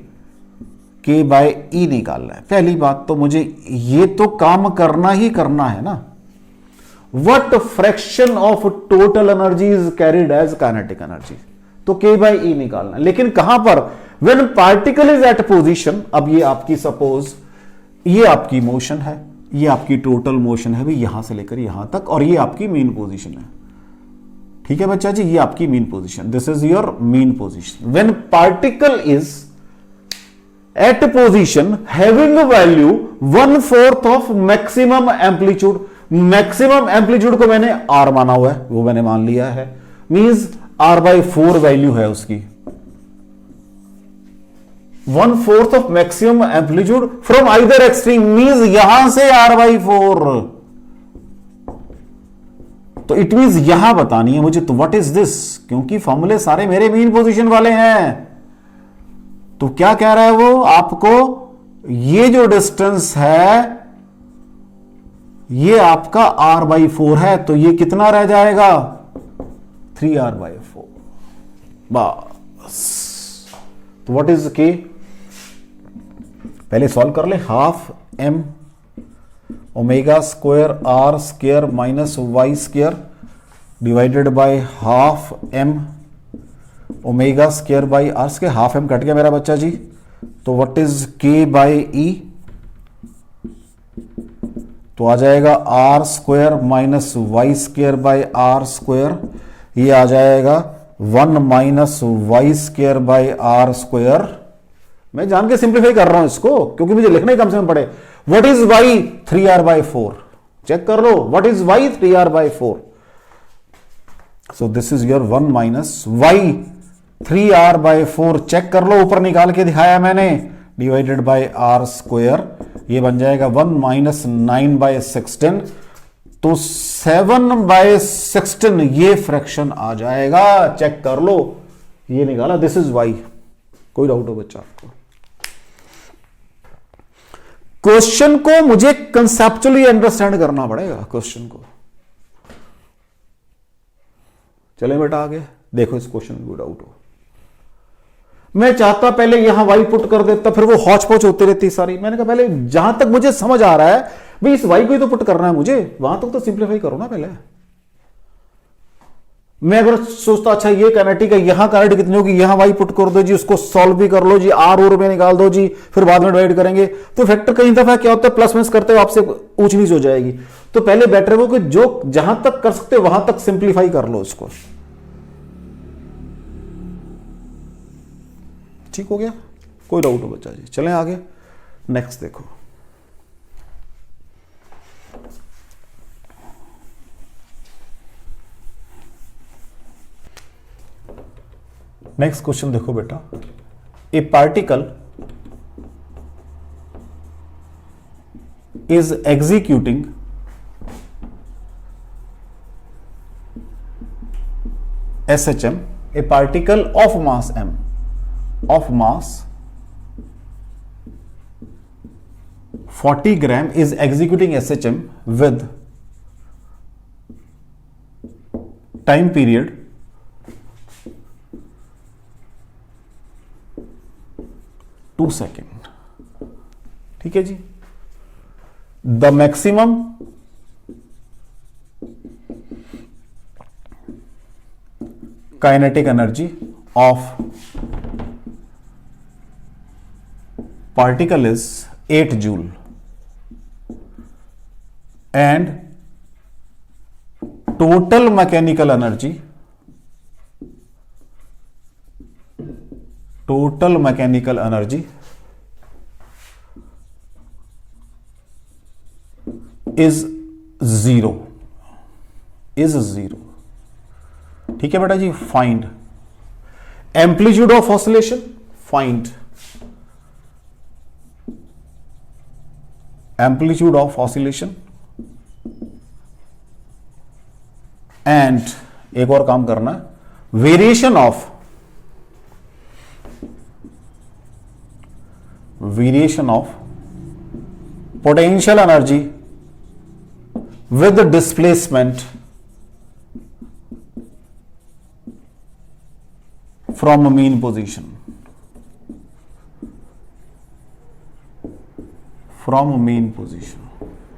K/E निकालना है। पहली बात तो मुझे ये तो काम करना ही करना है ना। What fraction of total energy is carried as kinetic energy, तो K/E निकालना है। लेकिन कहां पर? When particle is at position. अब ये आपकी सपोज ये आपकी मोशन है, ये आपकी टोटल मोशन है भाई, यहां से लेकर यहां तक, और ये आपकी मेन पोजीशन है। ठीक है बच्चा जी, ये आपकी mean position, this is your mean position. When particle is at position having value 1/4 of maximum amplitude. Maximum amplitude को मैंने R माना हुआ है, वो मैंने मान लिया है, मींस R/4 वैल्यू है उसकी। 1/4 of maximum amplitude from either extreme, means यहां से R/4, तो इट मींस यहां बतानी है मुझे। तो व्हाट इज दिस, क्योंकि फॉर्मूले सारे मेरे मेन पोजीशन वाले हैं। तो क्या कह रहा है वो आपको, ये जो डिस्टेंस है ये आपका R/4 है, तो ये कितना रह जाएगा? 3R/4 बस। तो व्हाट इज K, पहले सॉल्व कर ले। Half m omega square r square minus y square divided by half m omega square bye r square. Half m cut गया मेरा बच्चा जी, तो व्हाट इज K/E, तो आ जाएगा r square minus y square by r square, ये आ जाएगा 1 minus y square by r square. मैं जान के सिंप्लीफाई कर रहा हूं इसको, क्योंकि मुझे लिखना ही कम से कम पड़े। What is y? 3R/4, check कर लो, what is y? 3R/4। So this is your 1 minus y 3R/4, check कर लो, ऊपर निकाल के दिखाया मैंने, डिवाइडेड बाय r स्क्वायर, ये बन जाएगा 1 माइनस 9/16, तो 7/16 ये फ्रैक्शन आ जाएगा। चेक कर लो, ये निकाला, दिस इज y। कोई डाउट हो बच्चा आपको? क्वेश्चन को मुझे कंसेप्चुअली अंडरस्टैंड करना पड़ेगा क्वेश्चन को। चले बेटा आगे देखो, इस क्वेश्चन में डाउट हो। मैं चाहता पहले यहां वाई पुट कर देता, फिर वो हौच पौच होती रहती सारी। मैंने कहा पहले जहां तक मुझे समझ आ रहा है भाई इस वाई को ही तो पुट करना है मुझे, वहां तक तो सिंप्लीफाई करो ना पहले। मैं अगर सोचता अच्छा ये काइनेटिक है, यहां काइनेटिक कितनी होगी, यहां वाई पुट कर दो जी, उसको सॉल्व भी कर लो जी, आर और में निकाल दो जी, फिर बाद में डिवाइड करेंगे। तो फैक्टर कई दफा क्या होता है प्लस माइनस करते हुए आपसे ऊंच नीच हो जाएगी। तो पहले बेटर वो कि जो जहां तक कर सकते वहां तक सिंप्लीफाई कर लो उसको। ठीक हो गया, कोई डाउट हो बच्चा जी। चलें आगे, नेक्स्ट देखो। नेक्स्ट क्वेश्चन देखो बेटा, a particle is executing SHM, a particle of mass m, of mass 40 gram is executing SHM with time period 2 second. ठीक है जी। The maximum kinetic energy of particle is 8 joule and total mechanical energy is zero। ठीक है बेटा जी। Find amplitude of oscillation, find amplitude of oscillation and एक और काम करना है, variation of potential energy with displacement from mean position,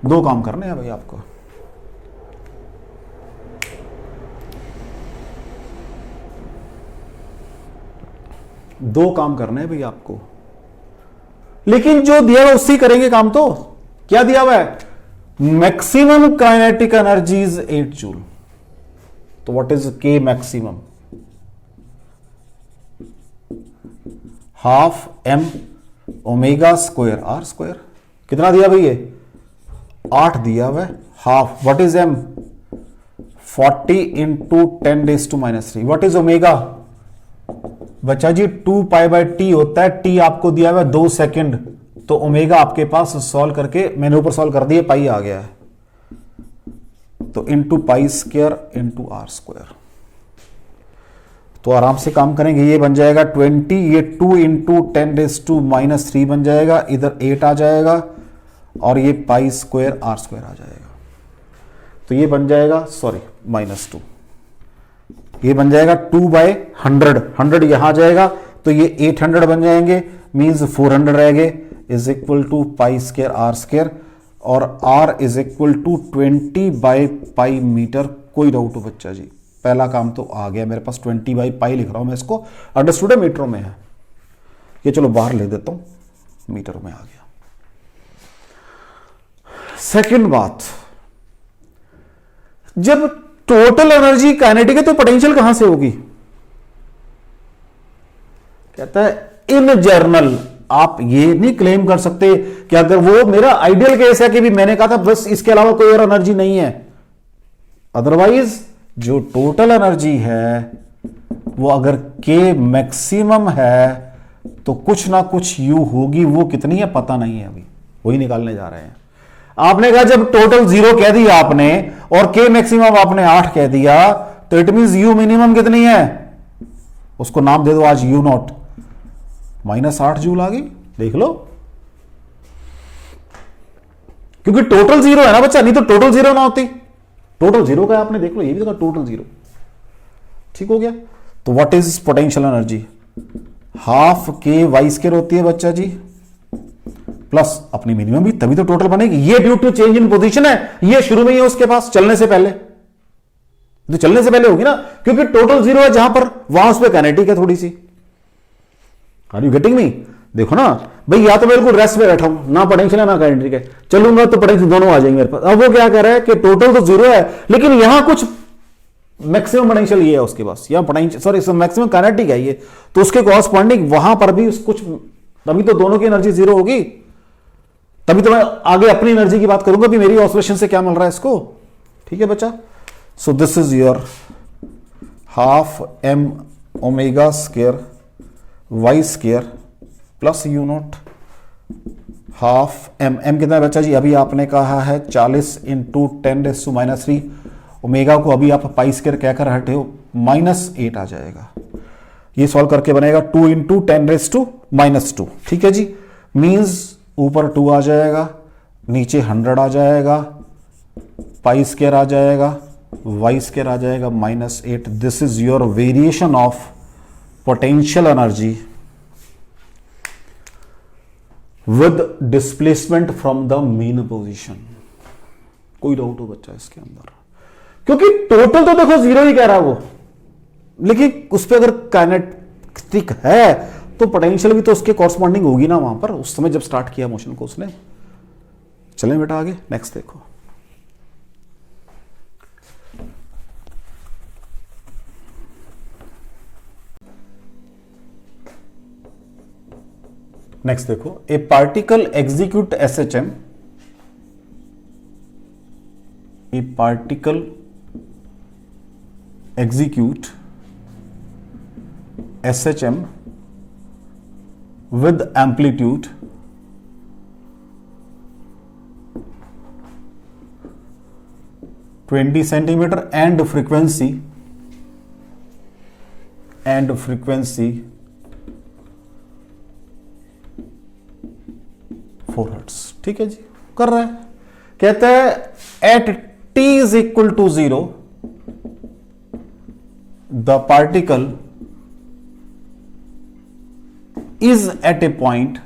दो काम करने हैं भाई आपको। दो काम करने हैं भाई आपको, लेकिन जो दिया हुआ उससे करेंगे काम। तो क्या दिया हुआ है, maximum kinetic energy is 8 joule. तो what is K maximum, half m omega square are square. कितना दिया भाई ये 8 दिया हुआ है। Half what is m 40 into 10⁻⁻3। What is omega बच्चा जी 2π/t होता है। t आपको दिया हुआ है 2 सेकेंड। तो ओमेगा आपके पास सॉल्व करके मैंने ऊपर सॉल्व कर दिया, पाई आ गया है। तो into pi square into R square. तो आराम से काम करेंगे। ये बन जाएगा 20, ये 2 इंटू 10⁻³ बन जाएगा, इधर 8 आ जाएगा और ये पाई स्क्वायर आर स्क्वायर आ जाएगा। तो ये बन जाएगा -2, ये बन जाएगा 2/100। 100 यहां आ जाएगा तो ये 800 बन जाएंगे, मीन्स 400 रह गए, is equal to pi square are square. और r is equal to 20/π metre. कोई डाउट हो बच्चा जी, पहला काम तो आ गया मेरे पास। 20/π लिख रहा हूं मैं इसको, अंडरस्टूड है, मीटरों में है ये। चलो बाहर ले देता हूं, मीटर में आ गया। सेकंड बात, जब टोटल एनर्जी काइनेटिक है तो पोटेंशियल कहां से होगी। कहता है इन जर्नल आप ये नहीं क्लेम कर सकते कि अगर वो मेरा आइडियल केस है कि भी मैंने कहा था बस इसके अलावा कोई और एनर्जी नहीं है। अदरवाइज जो टोटल एनर्जी है वो अगर के मैक्सिमम है तो कुछ ना कुछ यू होगी। वो कितनी है पता नहीं है, अभी वही निकालने जा रहे हैं। आपने कहा जब टोटल 0 कह दिया आपने और के मैक्सिमम आपने 8 कह दिया, तो इट मींस यू मिनिमम कितनी है, उसको नाम दे दो आज U0। -8 जूल आ गई, देख लो। क्योंकि टोटल जीरो है ना बच्चा, नहीं तो टोटल जीरो ना होती। टोटल जीरो का आपने देख लो, ये भी देखा टोटल जीरो। ठीक हो गया। तो what is potential energy? Half k y square होती है बच्चा जी, प्लस अपनी मिनिमम भी, तभी तो टोटल बनेगी। ये due to change in position है, ये शुरू में ही है उसके पास चलने से पहले, तो चलने से पहले होगी ना, क्योंकि टोटल जीरो है जहां पर, वहां उस पर काइनेटिक है थोड़ी सी। Are you getting me? देखो ना भाई, या तो बिल्कुल रेस्ट में बैठा हूं, ना पोटेंशियल है ना काइनेटिक है, चलूंगा तो पोटेंशियल दोनों आ जाएंगे मेरे पास। अब वो क्या कह रहा है कि टोटल तो जीरो है, लेकिन यहां कुछ मैक्सिमम पोटेंशियल ये है उसके पास, या पोटेंशियल सॉरी मैक्सिमम काइनेटिक है ये, तो उसके कॉरस्पॉन्डिंग वहां पर भी कुछ, तभी तो दोनों की एनर्जी जीरो होगी, तभी तो मैं आगे अपनी एनर्जी की बात करूंगा भी मेरी ऑसिलेशन से क्या मिल रहा है इसको। ठीक है बच्चा। So this is your half M omega square Y square plus U naught half M. M कितना है बच्चा जी? अभी आपने कहा है 40 इंटू 10⁻³ ओमेगा को अभी आप पाई स्क्वायर कहकर हटे हो, -8 आ जाएगा। ये सॉल्व करके बनेगा 2 इंटू 10⁻²। ठीक है जी। मीन्स ऊपर 2 आ जाएगा, नीचे 100 आ जाएगा, पाई स्क्वायर आ जाएगा, वाई स्क्वायर आ जाएगा -8। This is your variation of potential energy with displacement from the mean position. कोई डाउट हो बच्चा इसके अंदर? क्योंकि टोटल तो देखो जीरो ही कह रहा है वो, लेकिन उस पर अगर काइनेटिक है तो पोटेंशियल भी तो उसके कॉरस्पॉन्डिंग होगी ना वहां पर, उस समय जब स्टार्ट किया मोशन को उसने। चलें बेटा आगे, नेक्स्ट देखो। नेक्स्ट देखो, ए particle execute SHM, a particle execute SHM with amplitude (20 centimeter) and frequency 4 hertz। ठीक है जी, कर रहा है। कहता है eight t is equal to 0 the particle is at a point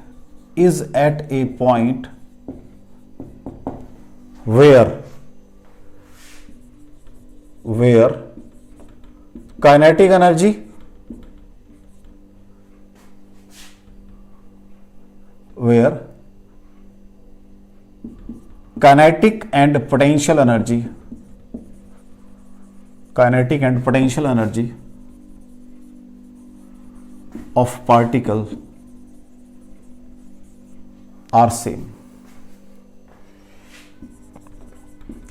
where kinetic energy kinetic and potential energy of particle are same।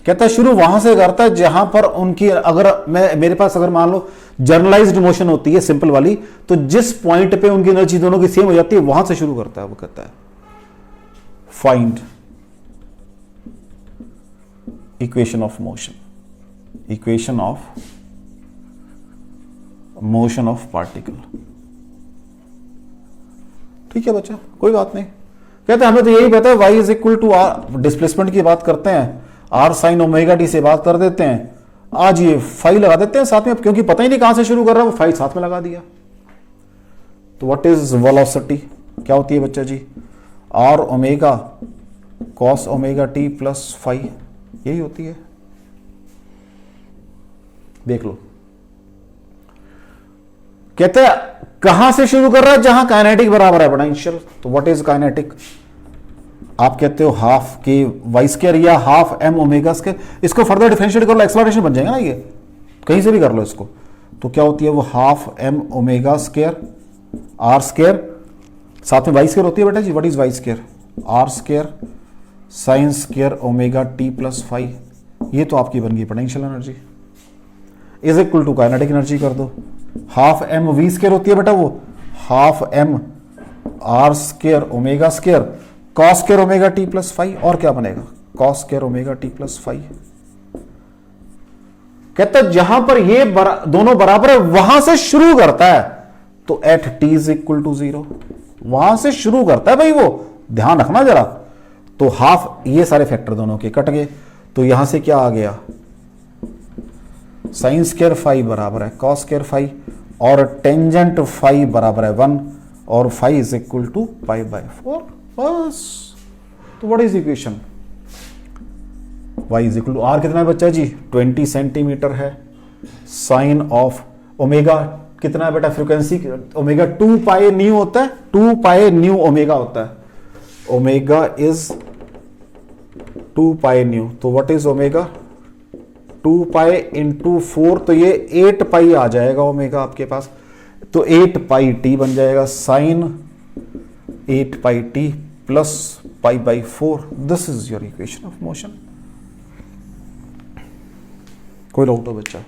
कहता है शुरू वहां से करता है जहां पर उनकी, अगर मेरे पास अगर मान लो जर्नलाइज्ड मोशन होती है सिंपल वाली, तो जिस पॉइंट पे उनकी एनर्जी दोनों की सेम हो जाती है वहां से शुरू करता है। वो कहता है find equation of motion of particle. ठीक है बच्चा, कोई बात नहीं। कहते हैं हमें तो यही पता है y is equal to R, displacement की बात करते हैं, r sin ओमेगा t से बात कर देते हैं, आज ये फाई लगा देते हैं साथ में, क्योंकि पता ही नहीं कहां से शुरू कर रहा है, वो फाई साथ में लगा दिया। तो व्हाट इज वेलोसिटी? क्या होती है बच्चा जी? r omega cos omega t plus phi, यही होती है। देख लो, कहते हैं कहां से शुरू कर रहा है? जहां काइनेटिक बराबर है पोटेंशियल। तो व्हाट इज काइनेटिक? आप कहते हो हाफ के वाई स्क्वायर या हाफ एम ओमेगा स्क्वायर। इसको फर्दर डिफरेंशिएट कर लो, एक्सप्लोरेशन बन जाएगा ना, ये कहीं से भी कर लो इसको। तो क्या होती है वो? Half M omega square are square, साथ में वाई स्क्वायर होती है बेटा जी। What is y square? Are square sine square omega T plus five. ये तो आपकी बन गई potential energy. Is equal to kinetic energy कर दो। हाफ एम वी स्क्वायर होती है बेटा वो, half M R square omega square cos square omega T plus phi. और क्या बनेगा? Cos square omega T plus phi. कहता है जहां पर ये दोनों बराबर है वहां से शुरू करता है। तो at T is equal to 0, वहां से शुरू करता है भाई वो, ध्यान रखना जरा। तो हाफ, ये सारे फैक्टर दोनों के कट गए, तो यहां से क्या आ गया, साइन स्क्वायर फाई बराबर है कॉस स्क्वायर फाई, और टेंजेंट फाई बराबर है 1, और phi is equal to pi by 4, बस। तो what is equation, y is equal to R कितना है बच्चा जी, 20 सेंटीमीटर है, साइन ऑफ ओमेगा कितना है बेटा, फ्रीक्वेंसी ओमेगा 2 पाई न्यू होता है, 2 पाई न्यू ओमेगा होता है, ओमेगा इज 2 पाई न्यू, तो what is omega, 2 pi into 4, तो ये 8 पाई आ जाएगा ओमेगा आपके पास, तो 8 पाई टी बन जाएगा, sine 8 pi T plus pi by 4, this is your equation of motion. कोई डाउट हो बच्चा,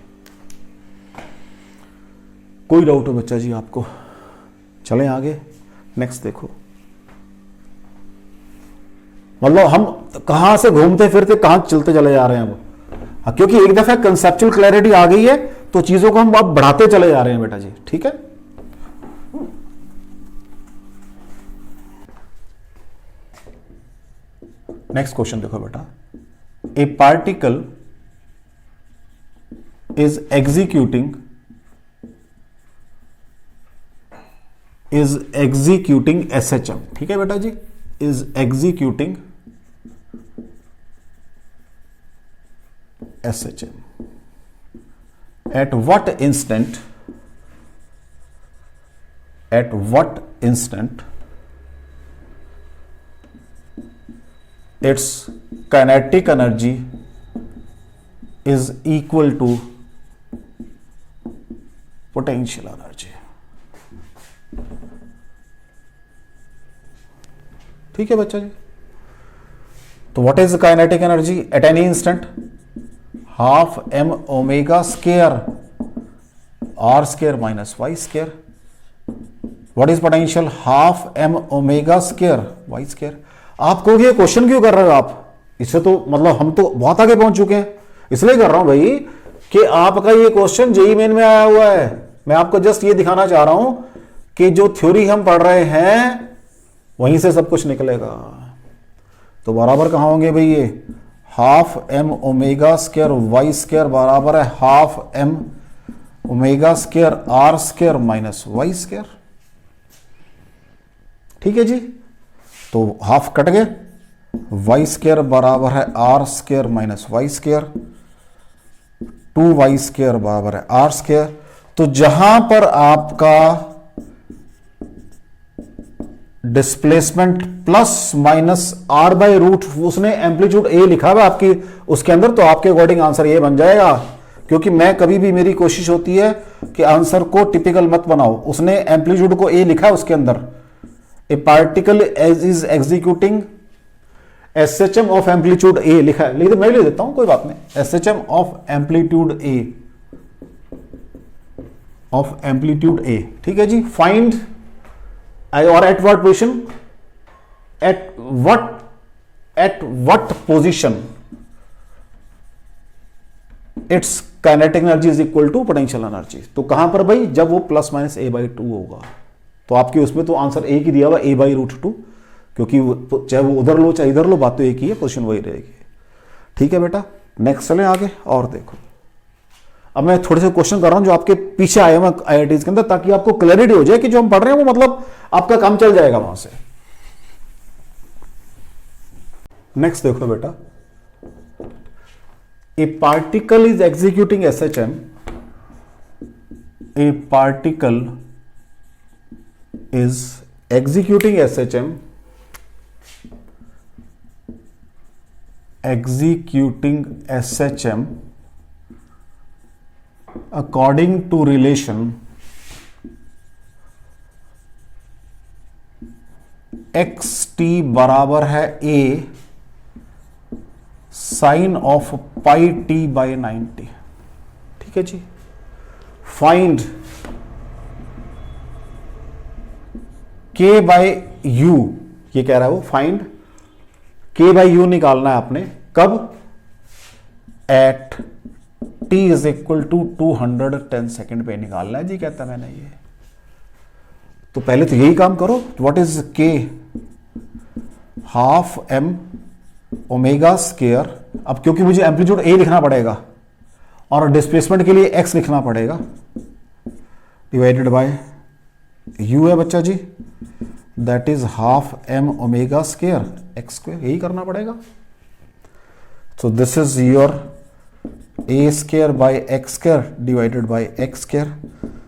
कोई डाउट हो बच्चा जी आपको, चलें आगे, नेक्स्ट देखो। मतलब हम कहां से घूमते फिरते कहां चलते चले जा रहे हैं अब, क्योंकि एक दफा कंसेप्चुअल क्लैरिटी आ गई है तो चीजों को हम अब बढ़ाते चले जा रहे हैं बेटा जी, ठीक है। नेक्स्ट क्वेश्चन देखो बेटा, a particle is executing SHM, ठीक है बेटा जी, is executing SHM at what instant its kinetic energy is equal to potential energy, ठीक है बच्चा जी। तो what is kinetic energy at any instant, half m omega square r square minus y square, what is potential, half m omega square y square. आप कहोगे ये question क्यों कर रहे हो आप, इससे तो मतलब हम तो बहुत आगे पहुंच चुके हैं, इसलिए कर रहा हूं भाई कि आपका ये क्वेश्चन जेईई मेन में आया हुआ है। मैं आपको जस्ट ये दिखाना चाह रहा हूं कि जो थ्योरी हम पढ़ रहे हैं वहीं से सब कुछ निकलेगा। तो बराबर कहां होंगे भाई, ये half m omega square y square बराबर है half m omega square r square minus y square, ठीक है जी। तो हाफ कट गए, y स्क्वायर बराबर है r square minus y square, 2y square बराबर है r स्क्वायर। तो जहां पर आपका displacement plus minus r by root, उसने एम्पलीट्यूड a लिखा हुआ आपकी उसके अंदर, तो आपके अकॉर्डिंग आंसर ये बन जाएगा। क्योंकि मैं कभी भी, मेरी कोशिश होती है कि आंसर को टिपिकल मत बनाओ, उसने एम्पलीट्यूड को a लिखा है उसके अंदर, ए particle is executing SHM of amplitude a लिखा है, लेकिन मैं ले देता हूं कोई बात नहीं, SHM ऑफ एम्पलीट्यूड a, ठीक है जी। फाइंड और at what position, at what position it's kinetic energy is equal to potential energy. तो कहां पर भाई, जब वो प्लस माइनस a/2 होगा, तो आपके उसमें तो आंसर एक ही दिया हुआ a/√2, क्योंकि चाहे वो उधर लो चाहे इधर लो, बात तो एक ही है, पोजीशन वही रहेगी, ठीक है बेटा। नेक्स्ट चलें आगे और देखो। अब मैं थोड़े से क्वेश्चन कर रहा हूं जो आपके पीछे आए हुए IITs के अंदर, ताकि आपको क्लैरिटी हो जाए कि जो हम पढ़ रहे हैं वो मतलब आपका काम चल जाएगा वहां से। नेक्स्ट देखो बेटा, a particle is executing SHM, a particle is executing SHM, according to relation xt बराबर है a sine of pi t by 90, ठीक है जी। फाइंड k बाई u, ये कह रहा है वो, फाइंड k बाई u निकालना है आपने, कब, at t is equal to 210 second पे निकालना है जी, कहता है मैंने ये। तो पहले तो यही काम करो, what is k, half m omega square, अब क्योंकि मुझे एम्पलीट्यूड ए लिखना पड़ेगा और डिस्प्लेसमेंट के लिए एक्स लिखना पड़ेगा, डिवाइडेड बाय यू है बच्चा जी, that is half M omega square x square, यही करना पड़ेगा। So this is your a square by x square divided by x square,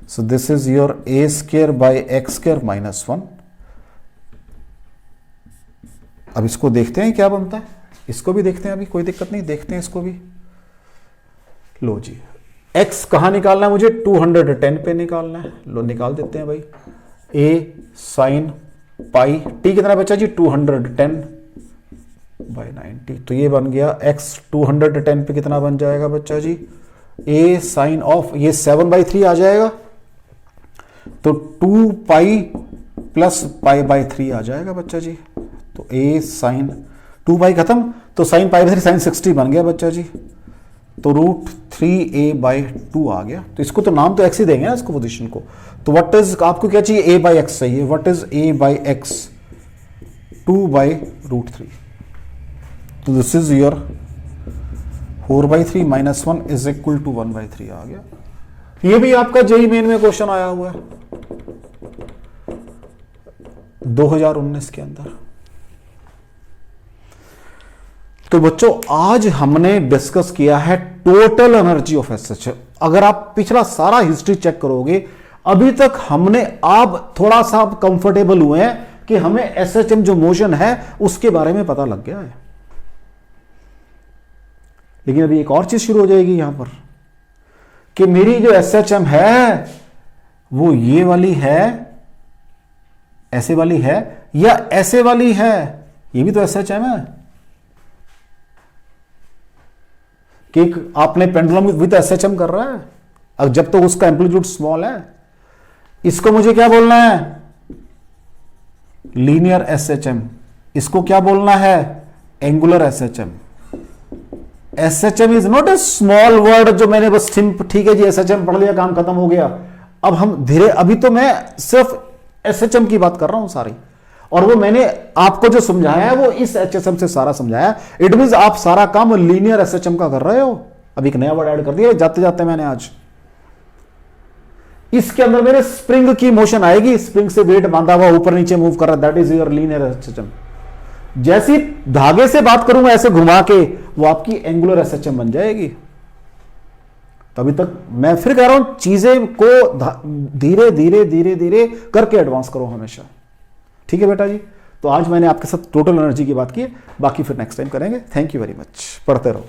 so this is your a square by x square minus 1। अब इसको देखते हैं क्या बनता है, इसको भी देखते हैं, अभी कोई दिक्कत नहीं, देखते हैं इसको भी। लो जी, x कहां निकालना है मुझे, 210 पे निकालना है, लो निकाल देते हैं भाई। a साइन पाई, t कितना बच्चा जी 210 बाई 90, तो ये बन गया x 210 पे कितना बन जाएगा बच्चा जी, a साइन ऑफ, ये 7/3 आ जाएगा, तो 2 पाई प्लस पाई बाई 3 आ जाएगा बच्चा जी। तो a साइन 2 पाई खत्म, तो साइन पाई बाई 3 साइन 60 बन गया बच्चा जी, तो √3a/2 आ गया। तो इसको तो नाम तो x ही देंगे ना इसको, पोजीशन को। तो व्हाट इज, आपको क्या चाहिए, a/x चाहिए, व्हाट इज a/x, 2/√3। तो this is your 4/3 minus 1 is equal to 1/3 आ गया। ये भी आपका जेईई मेन में क्वेश्चन आया हुआ है 2019 के अंदर। तो बच्चों आज हमने डिस्कस किया है टोटल एनर्जी ऑफ एसएचएम। अगर आप पिछला सारा हिस्ट्री चेक करोगे, अभी तक हमने, आप थोड़ा सा कंफर्टेबल हुए हैं कि हमें एसएचएम जो मोशन है उसके बारे में पता लग गया है। लेकिन अभी एक और चीज शुरू हो जाएगी यहां पर कि मेरी जो एसएचएम है वो ये वाली है, ऐसे वाली है या ऐसे वाली है, ये भी तो एसएचएम है। कि आपने पेंडुलम विद एसएचएम कर रहा है, अब जब तो उसका एम्पलीट्यूड स्मॉल है, इसको मुझे क्या बोलना है, लीनियर एसएचएम। इसको क्या बोलना है, angular SHM. SHM is not a small word जो मैंने बस ठीक है जी एसएचएम पढ़ लिया, काम खत्म हो गया। अब हम धीरे, अभी तो मैं सिर्फ एसएचएम की बात कर रहा हूं सारी, और वो मैंने आपको जो समझाया है वो इस एचएसएम से सारा समझाया। इट मींस आप सारा काम लीनियर एसएचएम का कर रहे हो। अब एक नया वर्ड ऐड कर दिया जाते जाते मैंने आज। इसके अंदर मेरे स्प्रिंग की मोशन आएगी, स्प्रिंग से वेट बांधा हुआ ऊपर नीचे मूव कर रहा है, that is your linear SHM. जैसी धागे से बात करूंगा ऐसे घुमा के, वो आपकी एंगुलर एसएचएम बन जाएगी। तो अभी तक मैं फिर कह रहा हूं, चीजें को धीरे धीरे धीरे धीरे करके एडवांस करो हमेशा। ठीक है बेटा जी। तो आज मैंने आपके साथ टोटल एनर्जी की बात की, बाकी फिर नेक्स्ट टाइम करेंगे। थैंक यू वेरी मच, पढ़ते रहो।